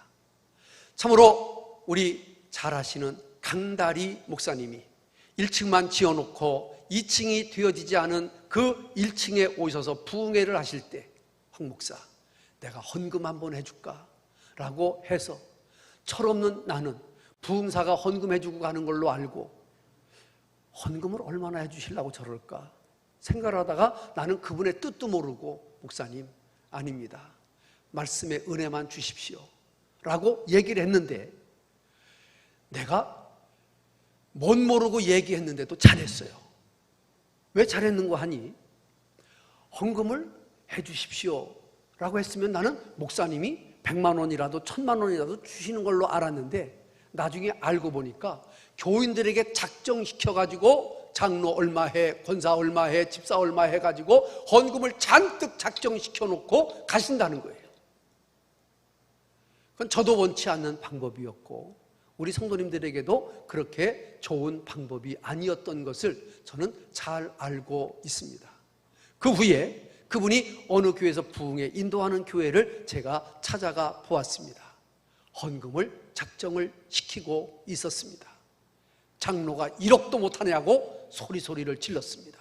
참으로 우리 잘 아시는 강다리 목사님이 1층만 지어놓고 2층이 되어지지 않은 그 1층에 오셔서 부흥회를 하실 때, 황 목사, 내가 헌금 한번 해줄까? 라고 해서 철없는 나는 부흥사가 헌금해주고 가는 걸로 알고 헌금을 얼마나 해주시려고 저럴까 생각을 하다가 나는 그분의 뜻도 모르고, 목사님, 아닙니다, 말씀의 은혜만 주십시오 라고 얘기를 했는데, 내가 못 모르고 얘기했는데도 잘했어요. 왜 잘했는가 하니, 헌금을 해주십시오 라고 했으면 나는 목사님이 100만 원이라도 1000만 원이라도 주시는 걸로 알았는데, 나중에 알고 보니까 교인들에게 작정시켜가지고 장로 얼마 해, 권사 얼마 해, 집사 얼마 해가지고 헌금을 잔뜩 작정시켜놓고 가신다는 거예요. 그건 저도 원치 않는 방법이었고 우리 성도님들에게도 그렇게 좋은 방법이 아니었던 것을 저는 잘 알고 있습니다. 그 후에 그분이 어느 교회에서 부흥에 인도하는 교회를 제가 찾아가 보았습니다. 헌금을 작정을 시키고 있었습니다. 장로가 1억도 못하냐고 소리를 질렀습니다.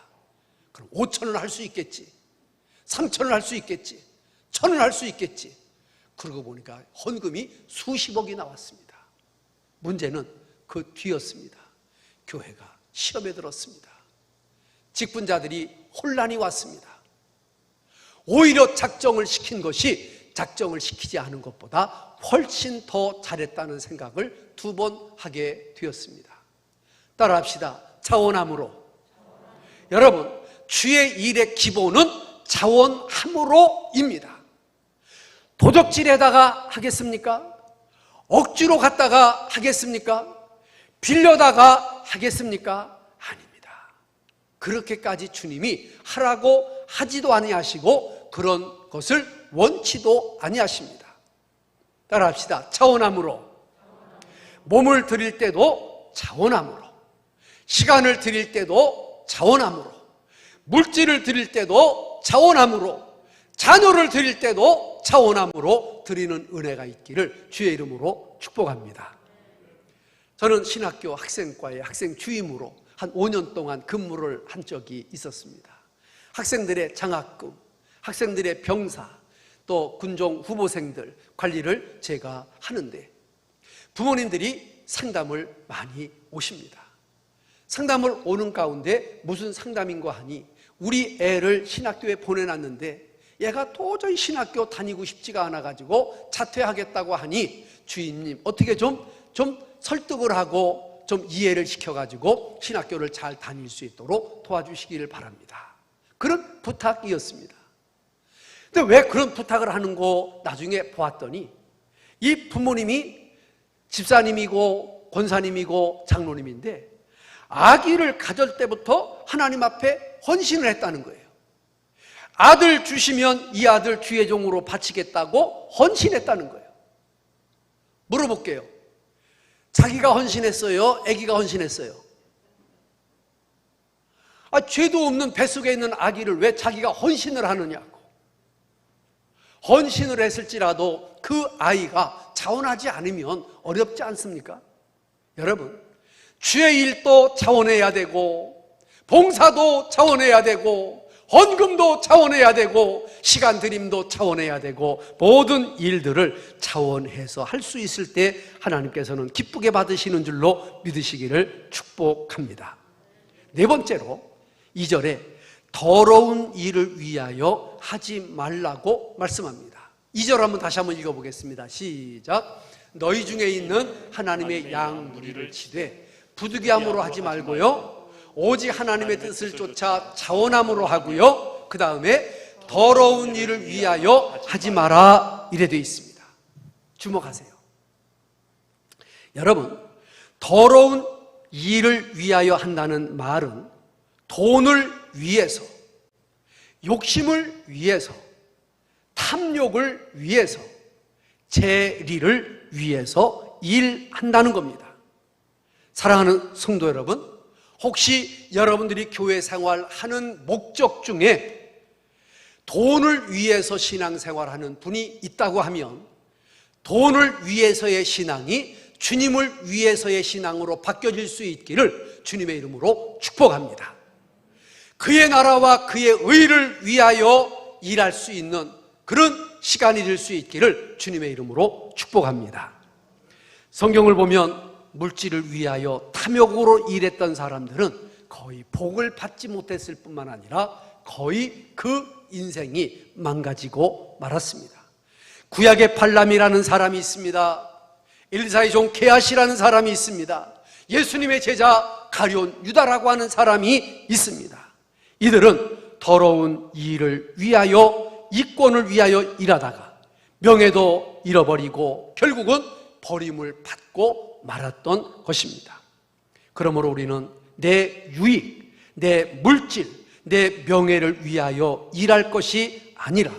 그럼 5천을 할 수 있겠지, 3천을 할 수 있겠지, 1000을 할 수 있겠지. 그러고 보니까 헌금이 수십억이 나왔습니다. 문제는 그 뒤였습니다. 교회가 시험에 들었습니다. 직분자들이 혼란이 왔습니다. 오히려 작정을 시킨 것이 작정을 시키지 않은 것보다 훨씬 더 잘했다는 생각을 2번 하게 되었습니다. 따라합시다. 자원함으로. 여러분, 주의 일의 기본은 자원함으로입니다. 도적질에다가 하겠습니까? 억지로 갔다가 하겠습니까? 빌려다가 하겠습니까? 아닙니다. 그렇게까지 주님이 하라고 하지도 아니하시고 그런 것을 원치도 아니하십니다. 따라합시다. 자원함으로. 몸을 드릴 때도 자원함으로, 시간을 드릴 때도 자원함으로, 물질을 드릴 때도 자원함으로, 자녀를 드릴 때도 자원함으로 드리는 은혜가 있기를 주의 이름으로 축복합니다. 저는 신학교 학생과의 학생 주임으로 한 5년 동안 근무를 한 적이 있었습니다. 학생들의 장학금, 학생들의 병사, 또 군종 후보생들 관리를 제가 하는데 부모님들이 상담을 많이 오십니다. 상담을 오는 가운데 무슨 상담인가 하니, 우리 애를 신학교에 보내놨는데 얘가 도저히 신학교 다니고 싶지가 않아가지고 자퇴하겠다고 하니 주임님 어떻게 좀 설득을 하고 좀 이해를 시켜가지고 신학교를 잘 다닐 수 있도록 도와주시기를 바랍니다. 그런 부탁이었습니다. 근데 왜 그런 부탁을 하는 거 나중에 보았더니, 이 부모님이 집사님이고 권사님이고 장로님인데 아기를 가질 때부터 하나님 앞에 헌신을 했다는 거예요. 아들 주시면 이 아들 주의 종으로 바치겠다고 헌신했다는 거예요. 물어볼게요. 자기가 헌신했어요? 아기가 헌신했어요? 죄도 없는 뱃속에 있는 아기를 왜 자기가 헌신을 하느냐고. 헌신을 했을지라도 그 아이가 자원하지 않으면 어렵지 않습니까? 여러분, 주의 일도 자원해야 되고, 봉사도 자원해야 되고, 헌금도 자원해야 되고, 시간 드림도 자원해야 되고, 모든 일들을 자원해서 할 수 있을 때 하나님께서는 기쁘게 받으시는 줄로 믿으시기를 축복합니다. 네 번째로 2절에 더러운 일을 위하여 하지 말라고 말씀합니다. 2절 한번 다시 한번 읽어보겠습니다. 시작. 너희 중에 있는 하나님의 양 무리를 치되 부득이함으로 하지 말고요, 오직 하나님의 뜻을 쫓아 자원함으로 하고요, 그 다음에 더러운 일을 위하여 하지 마라 이래 되어 있습니다. 주목하세요. 여러분, 더러운 일을 위하여 한다는 말은 돈을 위해서, 욕심을 위해서, 탐욕을 위해서, 재리를 위해서 일한다는 겁니다. 사랑하는 성도 여러분, 혹시 여러분들이 교회 생활하는 목적 중에 돈을 위해서 신앙생활하는 분이 있다고 하면 돈을 위해서의 신앙이 주님을 위해서의 신앙으로 바뀌어질 수 있기를 주님의 이름으로 축복합니다. 그의 나라와 그의 의를 위하여 일할 수 있는 그런 시간이 될 수 있기를 주님의 이름으로 축복합니다. 성경을 보면 물질을 위하여 탐욕으로 일했던 사람들은 거의 복을 받지 못했을 뿐만 아니라 거의 그 인생이 망가지고 말았습니다. 구약의 발람이라는 사람이 있습니다. 엘리사의 종 게하시라는 사람이 있습니다. 예수님의 제자 가룟 유다라고 하는 사람이 있습니다. 이들은 더러운 일을 위하여, 이권을 위하여 일하다가 명예도 잃어버리고 결국은 버림을 받고 말았던 것입니다. 그러므로 우리는 내 유익, 내 물질, 내 명예를 위하여 일할 것이 아니라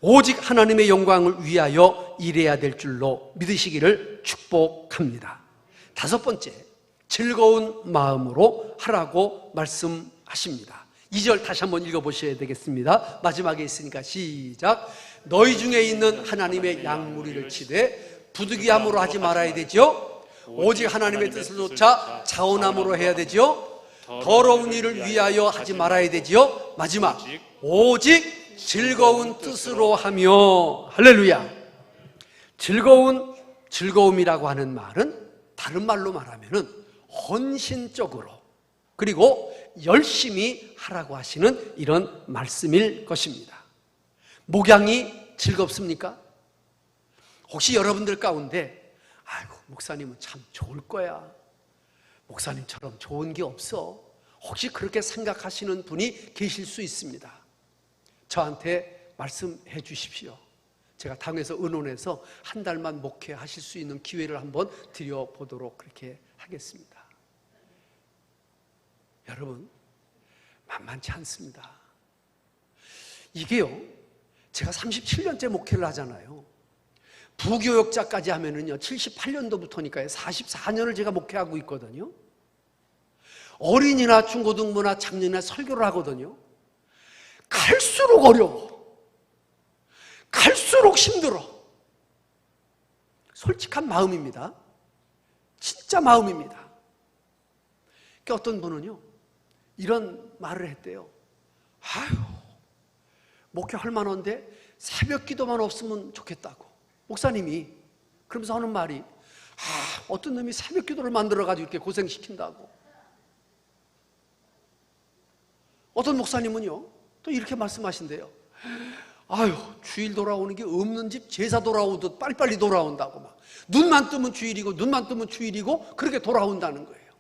오직 하나님의 영광을 위하여 일해야 될 줄로 믿으시기를 축복합니다. 다섯 번째, 즐거운 마음으로 하라고 말씀하십니다. 2절 다시 한번 읽어보셔야 되겠습니다. 마지막에 있으니까 시작. 너희 중에 있는 하나님의 양무리를 치되 부득이함으로 하지 말아야 되죠. 오직 하나님의 뜻을 쫓아 자원함으로 해야 되죠. 더러운 일을 위하여 하지 말아야 되죠. 마지막, 오직 즐거운 뜻으로 하며. 할렐루야. 즐거움이라고 하는 말은 다른 말로 말하면은 헌신적으로 그리고 열심히 하라고 하시는 이런 말씀일 것입니다. 목양이 즐겁습니까? 혹시 여러분들 가운데 아이고 목사님은 참 좋을 거야, 목사님처럼 좋은 게 없어, 혹시 그렇게 생각하시는 분이 계실 수 있습니다. 저한테 말씀해 주십시오. 제가 당에서 의논해서 한 달만 목회하실 수 있는 기회를 한번 드려보도록 그렇게 하겠습니다. 여러분, 만만치 않습니다. 이게요, 제가 37년째 목회를 하잖아요. 부교역자까지 하면은요 78년도부터니까요 44년을 제가 목회하고 있거든요. 어린이나 중고등부나 작년이나 설교를 하거든요. 갈수록 어려워, 갈수록 힘들어. 솔직한 마음입니다. 진짜 마음입니다. 그러니까 어떤 분은요 이런 말을 했대요. 아유, 목회할 만한데 새벽 기도만 없으면 좋겠다고. 목사님이 그러면서 하는 말이, 어떤 놈이 새벽 기도를 만들어가지고 이렇게 고생시킨다고. 어떤 목사님은요 또 이렇게 말씀하신대요. 아유, 주일 돌아오는 게 없는 집 제사 돌아오듯 빨리빨리 돌아온다고. 막 눈만 뜨면 주일이고 눈만 뜨면 주일이고 그렇게 돌아온다는 거예요.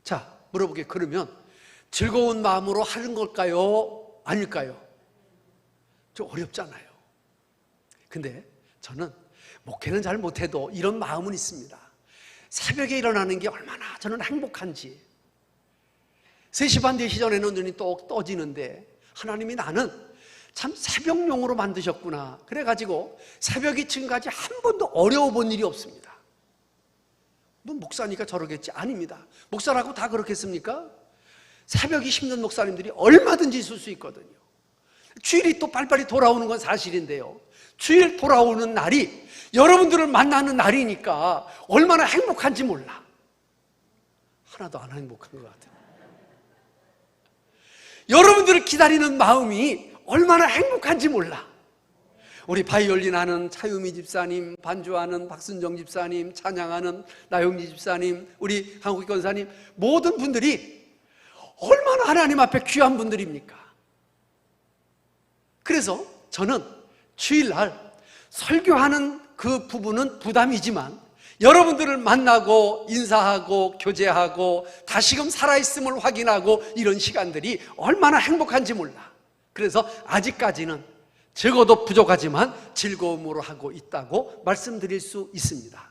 자, 물어보게, 그러면 즐거운 마음으로 하는 걸까요? 아닐까요? 좀 어렵잖아요. 근데 저는 목회는 잘 못해도 이런 마음은 있습니다. 새벽에 일어나는 게 얼마나 저는 행복한지. 3시 반, 4시 전에는 눈이 똑 떠지는데 하나님이 나는 참 새벽용으로 만드셨구나. 그래가지고 새벽이 지금까지 한 번도 어려워 본 일이 없습니다. 뭐 목사니까 저러겠지? 아닙니다. 목사라고 다 그렇겠습니까? 새벽이 힘든 목사님들이 얼마든지 있을 수 있거든요. 주일이 또 빨리빨리 돌아오는 건 사실인데요, 주일 돌아오는 날이 여러분들을 만나는 날이니까 얼마나 행복한지 몰라. 하나도 안 행복한 것 같아요. 여러분들을 기다리는 마음이 얼마나 행복한지 몰라. 우리 바이올린 하는 차유미 집사님, 반주하는 박순정 집사님, 찬양하는 나영지 집사님, 우리 한국기 권사님, 모든 분들이 얼마나 하나님 앞에 귀한 분들입니까? 그래서 저는 주일날 설교하는 그 부분은 부담이지만 여러분들을 만나고 인사하고 교제하고 다시금 살아있음을 확인하고 이런 시간들이 얼마나 행복한지 몰라. 그래서 아직까지는 적어도 부족하지만 즐거움으로 하고 있다고 말씀드릴 수 있습니다.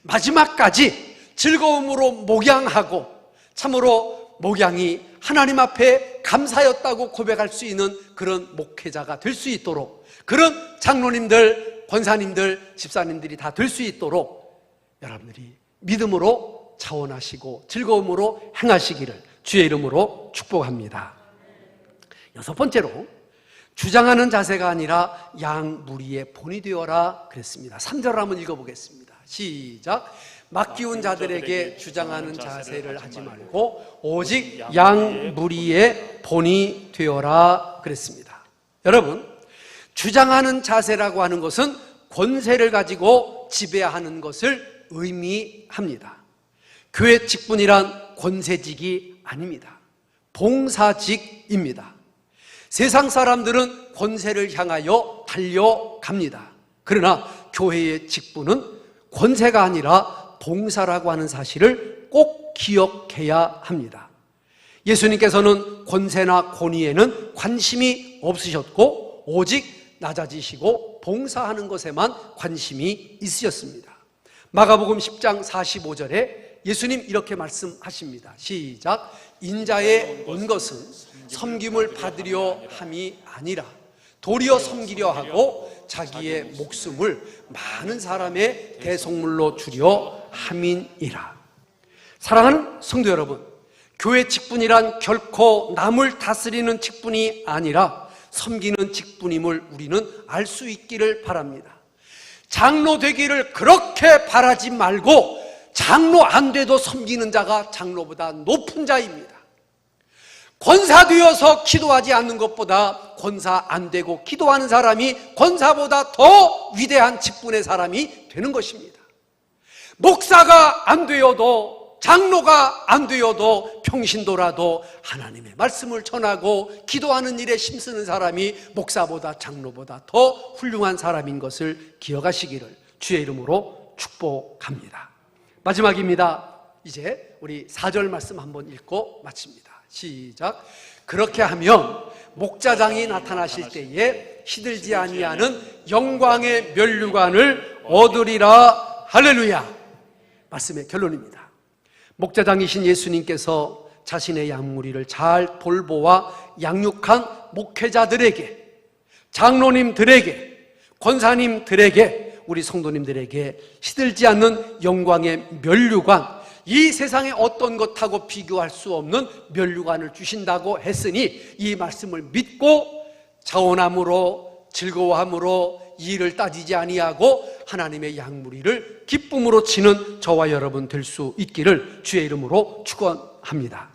마지막까지 즐거움으로 목양하고 참으로 목양이 하나님 앞에 감사였다고 고백할 수 있는 그런 목회자가 될 수 있도록, 그런 장로님들, 권사님들, 집사님들이 다 될 수 있도록 여러분들이 믿음으로 자원하시고 즐거움으로 행하시기를 주의 이름으로 축복합니다. 여섯 번째로, 주장하는 자세가 아니라 양무리의 본이 되어라 그랬습니다. 3절을 한번 읽어보겠습니다. 시작. 맡기운 자들에게 주장하는 자세를 하지 말고 오직 양무리의 본이 되어라 그랬습니다. 여러분, 주장하는 자세라고 하는 것은 권세를 가지고 지배하는 것을 의미합니다. 교회 직분이란 권세직이 아닙니다. 봉사직입니다. 세상 사람들은 권세를 향하여 달려갑니다. 그러나 교회의 직분은 권세가 아니라 봉사라고 하는 사실을 꼭 기억해야 합니다. 예수님께서는 권세나 권위에는 관심이 없으셨고 오직 낮아지시고 봉사하는 것에만 관심이 있으셨습니다. 마가복음 10장 45절에 예수님 이렇게 말씀하십니다. 시작. 인자에 온 것은 섬김을 받으려 함이 아니라 도리어 섬기려 하고 자기의 목숨을 많은 사람의 대속물로 주려 함이니라. 사랑하는 성도 여러분, 교회 직분이란 결코 남을 다스리는 직분이 아니라 섬기는 직분임을 우리는 알 수 있기를 바랍니다. 장로 되기를 그렇게 바라지 말고 장로 안 돼도 섬기는 자가 장로보다 높은 자입니다. 권사 되어서 기도하지 않는 것보다 권사 안 되고 기도하는 사람이 권사보다 더 위대한 직분의 사람이 되는 것입니다. 목사가 안 되어도, 장로가 안 되어도, 평신도라도 하나님의 말씀을 전하고 기도하는 일에 힘쓰는 사람이 목사보다 장로보다 더 훌륭한 사람인 것을 기억하시기를 주의 이름으로 축복합니다. 마지막입니다. 이제 우리 4절 말씀 한번 읽고 마칩니다. 시작. 그렇게 하면 목자장이 나타나실 때에 시들지 아니하는 영광의 면류관을 얻으리라. 할렐루야. 말씀의 결론입니다. 목자장이신 예수님께서 자신의 양무리를 잘 돌보아 양육한 목회자들에게, 장로님들에게, 권사님들에게, 우리 성도님들에게 시들지 않는 영광의 면류관, 이 세상의 어떤 것하고 비교할 수 없는 면류관을 주신다고 했으니 이 말씀을 믿고 자원함으로, 즐거워함으로, 이를 따지지 아니하고 하나님의 양무리를 기쁨으로 치는 저와 여러분 될 수 있기를 주의 이름으로 축원합니다.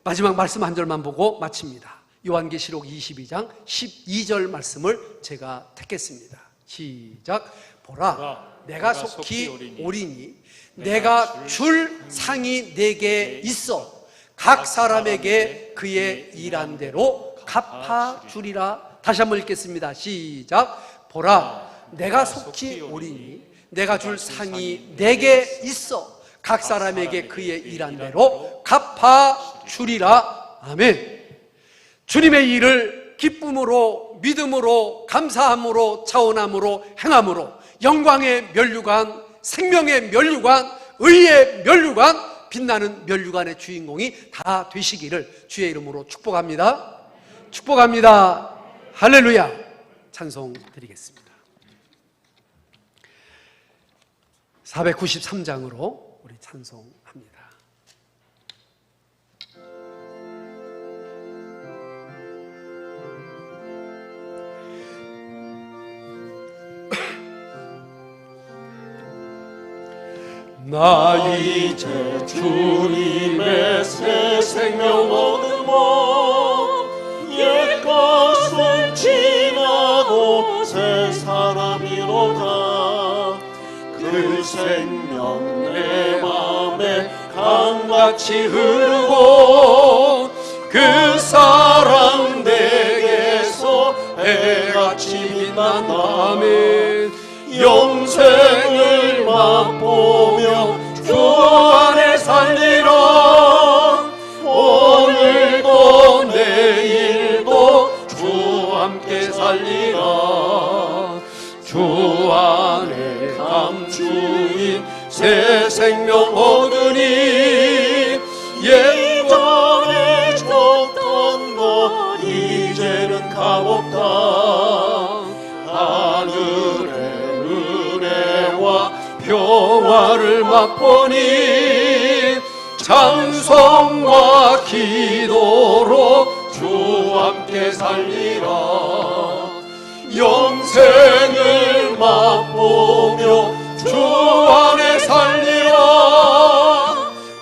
마지막 말씀 한 절만 보고 마칩니다. 요한계시록 22장 12절 말씀을 제가 택했습니다. 시작. 보라, 내가 속히 오리니 내가 줄 상이 내게 있어 각 사람에게 그의 일한 대로 갚아주리라. 다시 한번 읽겠습니다. 시작. 보라, 내가 속히 오리니 내가 줄 상이 내게 있어 각 사람에게 그의 일한 대로 갚아주리라. 아멘. 주님의 일을 기쁨으로, 믿음으로, 감사함으로, 자원함으로, 행함으로 영광의 면류관, 생명의 면류관, 의의 면류관, 빛나는 면류관의 주인공이 다 되시기를 주의 이름으로 축복합니다. 축복합니다. 할렐루야. 찬송 드리겠습니다. 493장으로 우리 찬송합니다. 나 이제 주님의 새 생명 얻으мо 옛것은 지나고 새 사람이로다. 그 생명 내 맘에 강같이 흐르고 그 사랑 내게서 해같이 빛난다. 아멘. 영생을 맛보며 주 안에 살리라. 오늘도 내일도 주 함께 살리라. 주 안에 감추인 새 생명 얻으니 예전에 줬던 것 이제는 값없다. 하늘의 은혜와 평화를 맛보니 찬송과 기도로 주 함께 살리라. 영생을 맛보며 주 안에 살리라.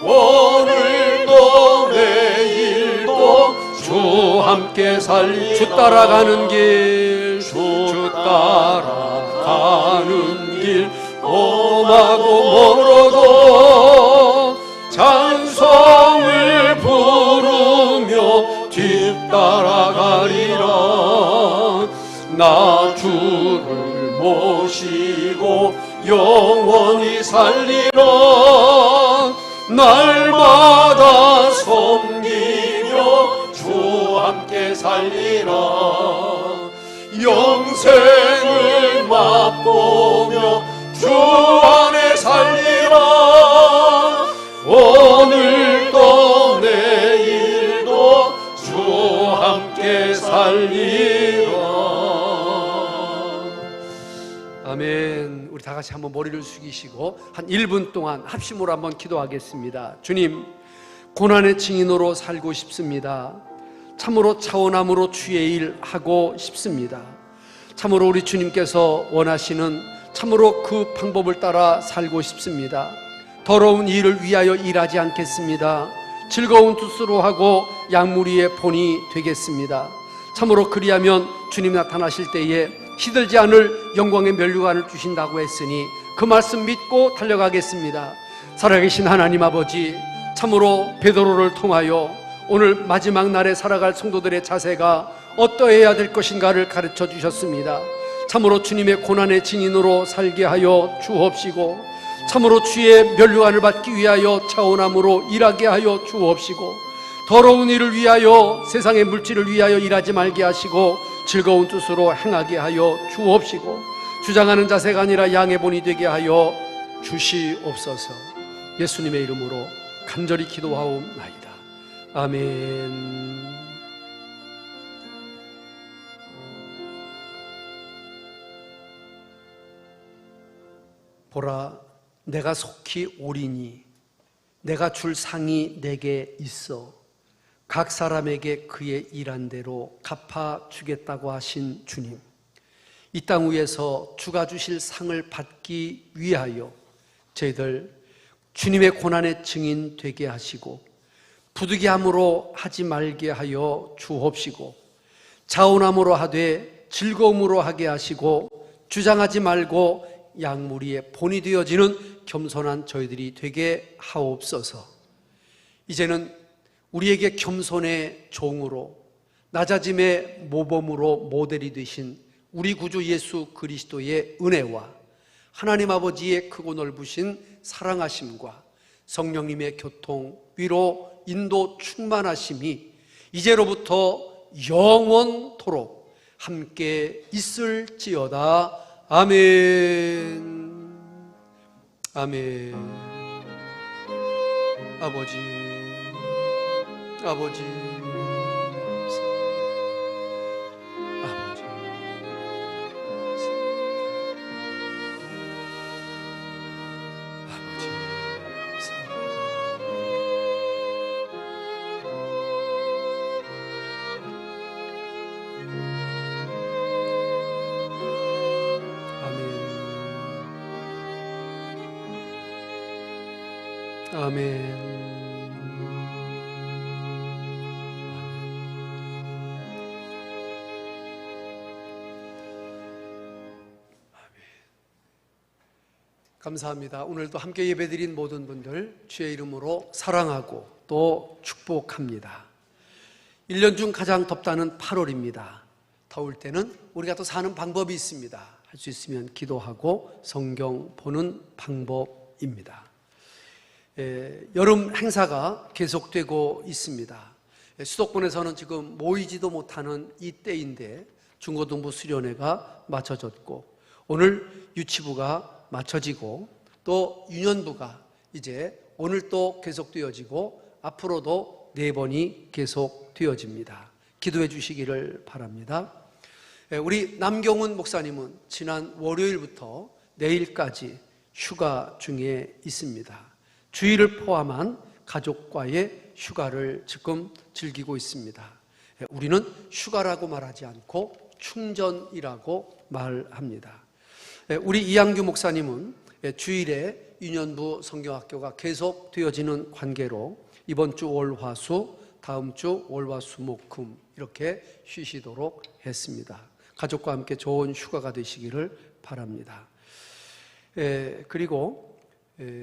오늘도 내일도 주 함께 살리. 주 따라가는 길, 주 따라가는 길 험하고 멀어도 찬송을 부르며 뒤따라가리라. 나 주를 모시고 영원히 살리라. 날마다 섬기며 주 함께 살리라. 영생을 맛보며 주 안에 살리라. 오늘도 내일도 주 함께 살리라. 아멘. 우리 다 같이 한번 머리를 숙이시고 한 1분 동안 합심으로 한번 기도하겠습니다. 주님, 고난의 증인으로 살고 싶습니다. 참으로 차원함으로 주의 일 하고 싶습니다. 참으로 우리 주님께서 원하시는 참으로 그 방법을 따라 살고 싶습니다. 더러운 일을 위하여 일하지 않겠습니다. 즐거운 뜻으로 하고 양무리의 본이 되겠습니다. 참으로 그리하면 주님 나타나실 때에 시들지 않을 영광의 면류관을 주신다고 했으니 그 말씀 믿고 달려가겠습니다. 살아계신 하나님 아버지, 참으로 베드로를 통하여 오늘 마지막 날에 살아갈 성도들의 자세가 어떠해야 될 것인가를 가르쳐 주셨습니다. 참으로 주님의 고난의 증인으로 살게 하여 주옵시고, 참으로 주의 면류관을 받기 위하여 차원함으로 일하게 하여 주옵시고, 더러운 일을 위하여 세상의 물질을 위하여 일하지 말게 하시고 즐거운 뜻으로 행하게 하여 주옵시고, 주장하는 자세가 아니라 양의 본이 되게 하여 주시옵소서. 예수님의 이름으로 간절히 기도하옵나이다. 아멘. 보라, 내가 속히 오리니 내가 줄 상이 내게 있어 각 사람에게 그의 일한 대로 갚아주겠다고 하신 주님, 이 땅 위에서 주가 주실 상을 받기 위하여 저희들 주님의 고난의 증인 되게 하시고 부득이함으로 하지 말게 하여 주옵시고, 자원함으로 하되 즐거움으로 하게 하시고 주장하지 말고 양무리의 본이 되어지는 겸손한 저희들이 되게 하옵소서. 이제는 우리에게 겸손의 종으로 낮아짐의 모범으로 모델이 되신 우리 구주 예수 그리스도의 은혜와 하나님 아버지의 크고 넓으신 사랑하심과 성령님의 교통, 위로, 인도, 충만하심이 이제로부터 영원토록 함께 있을지어다. 아멘. 아멘. 아버지 아멘. 감사합니다. 오늘도 함께 예배드린 모든 분들 주의 이름으로 사랑하고 또 축복합니다. 1년 중 가장 덥다는 8월입니다. 더울 때는 우리가 또 사는 방법이 있습니다. 할 수 있으면 기도하고 성경 보는 방법입니다. 여름 행사가 계속되고 있습니다. 수도권에서는 지금 모이지도 못하는 이 때인데 중고등부 수련회가 마쳐졌고 오늘 유치부가 마쳐지고 또 유년부가 이제 오늘 또 계속되어지고 앞으로도 4번이 계속되어집니다. 기도해 주시기를 바랍니다. 우리 남경훈 목사님은 지난 월요일부터 내일까지 휴가 중에 있습니다. 주일을 포함한 가족과의 휴가를 지금 즐기고 있습니다. 우리는 휴가라고 말하지 않고 충전이라고 말합니다. 우리 이양규 목사님은 주일에 유년부 성경학교가 계속되어지는 관계로 이번 주 월화수, 다음 주 월화수목금 이렇게 쉬시도록 했습니다. 가족과 함께 좋은 휴가가 되시기를 바랍니다. 그리고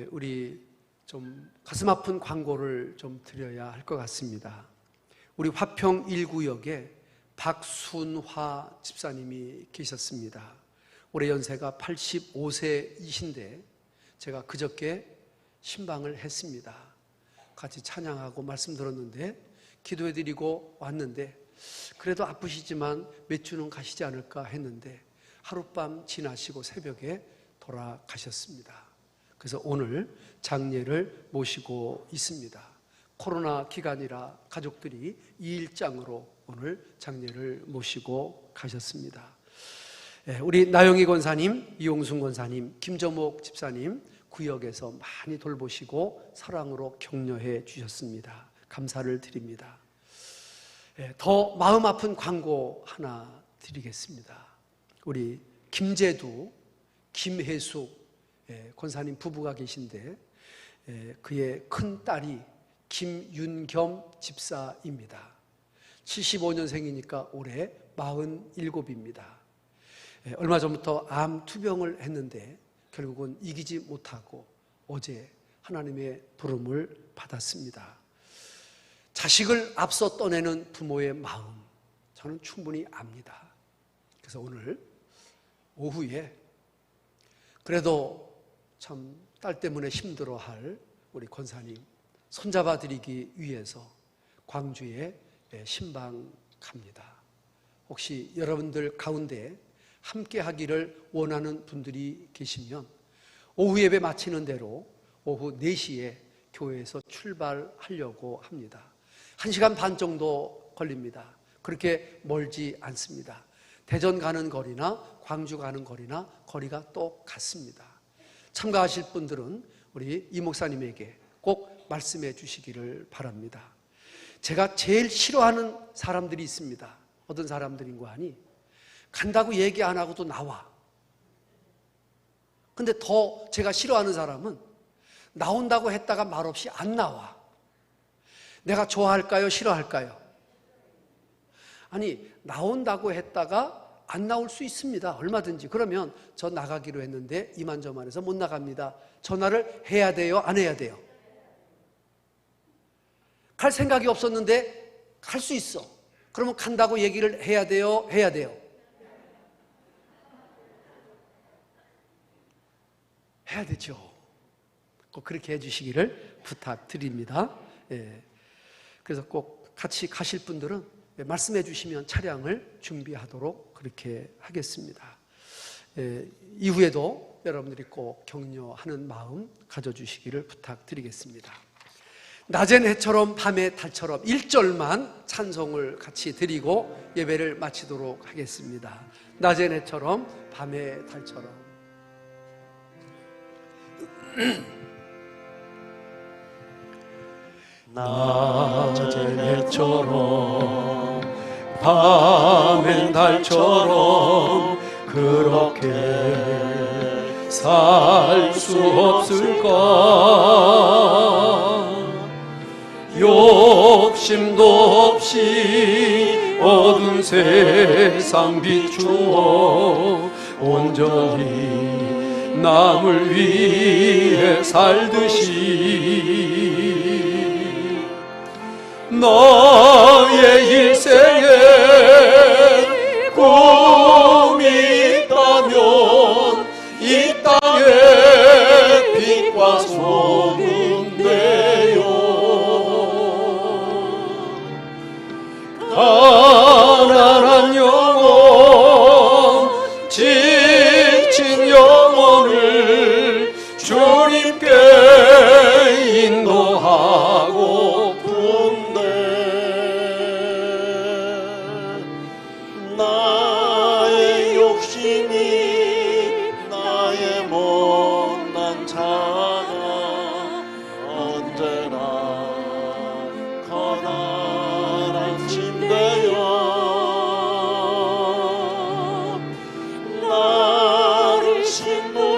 우리 좀 가슴 아픈 광고를 좀 드려야 할 것 같습니다. 우리 화평 1구역에 박순화 집사님이 계셨습니다. 올해 연세가 85세이신데 제가 그저께 신방을 했습니다. 같이 찬양하고 말씀 들었는데 기도해드리고 왔는데 그래도 아프시지만 몇 주는 가시지 않을까 했는데 하룻밤 지나시고 새벽에 돌아가셨습니다. 그래서 오늘 장례를 모시고 있습니다. 코로나 기간이라 가족들이 2일장으로 오늘 장례를 모시고 가셨습니다. 우리 나영희 권사님, 이용순 권사님, 김정옥 집사님 구역에서 많이 돌보시고 사랑으로 격려해 주셨습니다. 감사를 드립니다. 더 마음 아픈 광고 하나 드리겠습니다. 우리 김재두, 김혜숙 권사님 부부가 계신데 그의 큰 딸이 김윤겸 집사입니다. 75년생이니까 올해 47입니다. 얼마 전부터 암 투병을 했는데 결국은 이기지 못하고 어제 하나님의 부름을 받았습니다. 자식을 앞서 떠내는 부모의 마음 저는 충분히 압니다. 그래서 오늘 오후에 그래도 참 딸 때문에 힘들어할 우리 권사님 손잡아 드리기 위해서 광주에 신방 갑니다. 혹시 여러분들 가운데 함께 하기를 원하는 분들이 계시면 오후 예배 마치는 대로 오후 4시에 교회에서 출발하려고 합니다. 1시간 반 정도 걸립니다. 그렇게 멀지 않습니다. 대전 가는 거리나 광주 가는 거리나 거리가 똑같습니다. 참가하실 분들은 우리 이 목사님에게 꼭 말씀해 주시기를 바랍니다. 제가 제일 싫어하는 사람들이 있습니다. 어떤 사람들인고 하니 간다고 얘기 안 하고도 나와. 근데 더 제가 싫어하는 사람은 나온다고 했다가 말없이 안 나와. 내가 좋아할까요? 싫어할까요? 아니 나온다고 했다가 안 나올 수 있습니다. 얼마든지. 그러면 저 나가기로 했는데 이만저만해서 못 나갑니다. 전화를 해야 돼요? 안 해야 돼요? 갈 생각이 없었는데 갈 수 있어. 그러면 간다고 얘기를 해야 돼요? 해야 돼요? 해야 되죠. 꼭 그렇게 해주시기를 부탁드립니다. 그래서 꼭 같이 가실 분들은 말씀해 주시면 차량을 준비하도록 그렇게 하겠습니다. 이후에도 여러분들이 꼭 격려하는 마음 가져주시기를 부탁드리겠습니다. 낮엔 해처럼 밤의 달처럼 1절만 찬송을 같이 드리고 예배를 마치도록 하겠습니다. 낮엔 해처럼 밤의 달처럼. 낮엔 해처럼 밤엔 달처럼 그렇게 살 수 없을까? 욕심도 없이 어두운 세상 비추어 온전히 남을 위해 살듯이 너의 일생에 꿈이 있다면 이 땅에 빛과 소금 되어 가난한 영혼 지친 영혼을 주님께 인도하고픈데 나의 욕심이 나의 못난 자가 언제나 커다란 침대여 나를 신고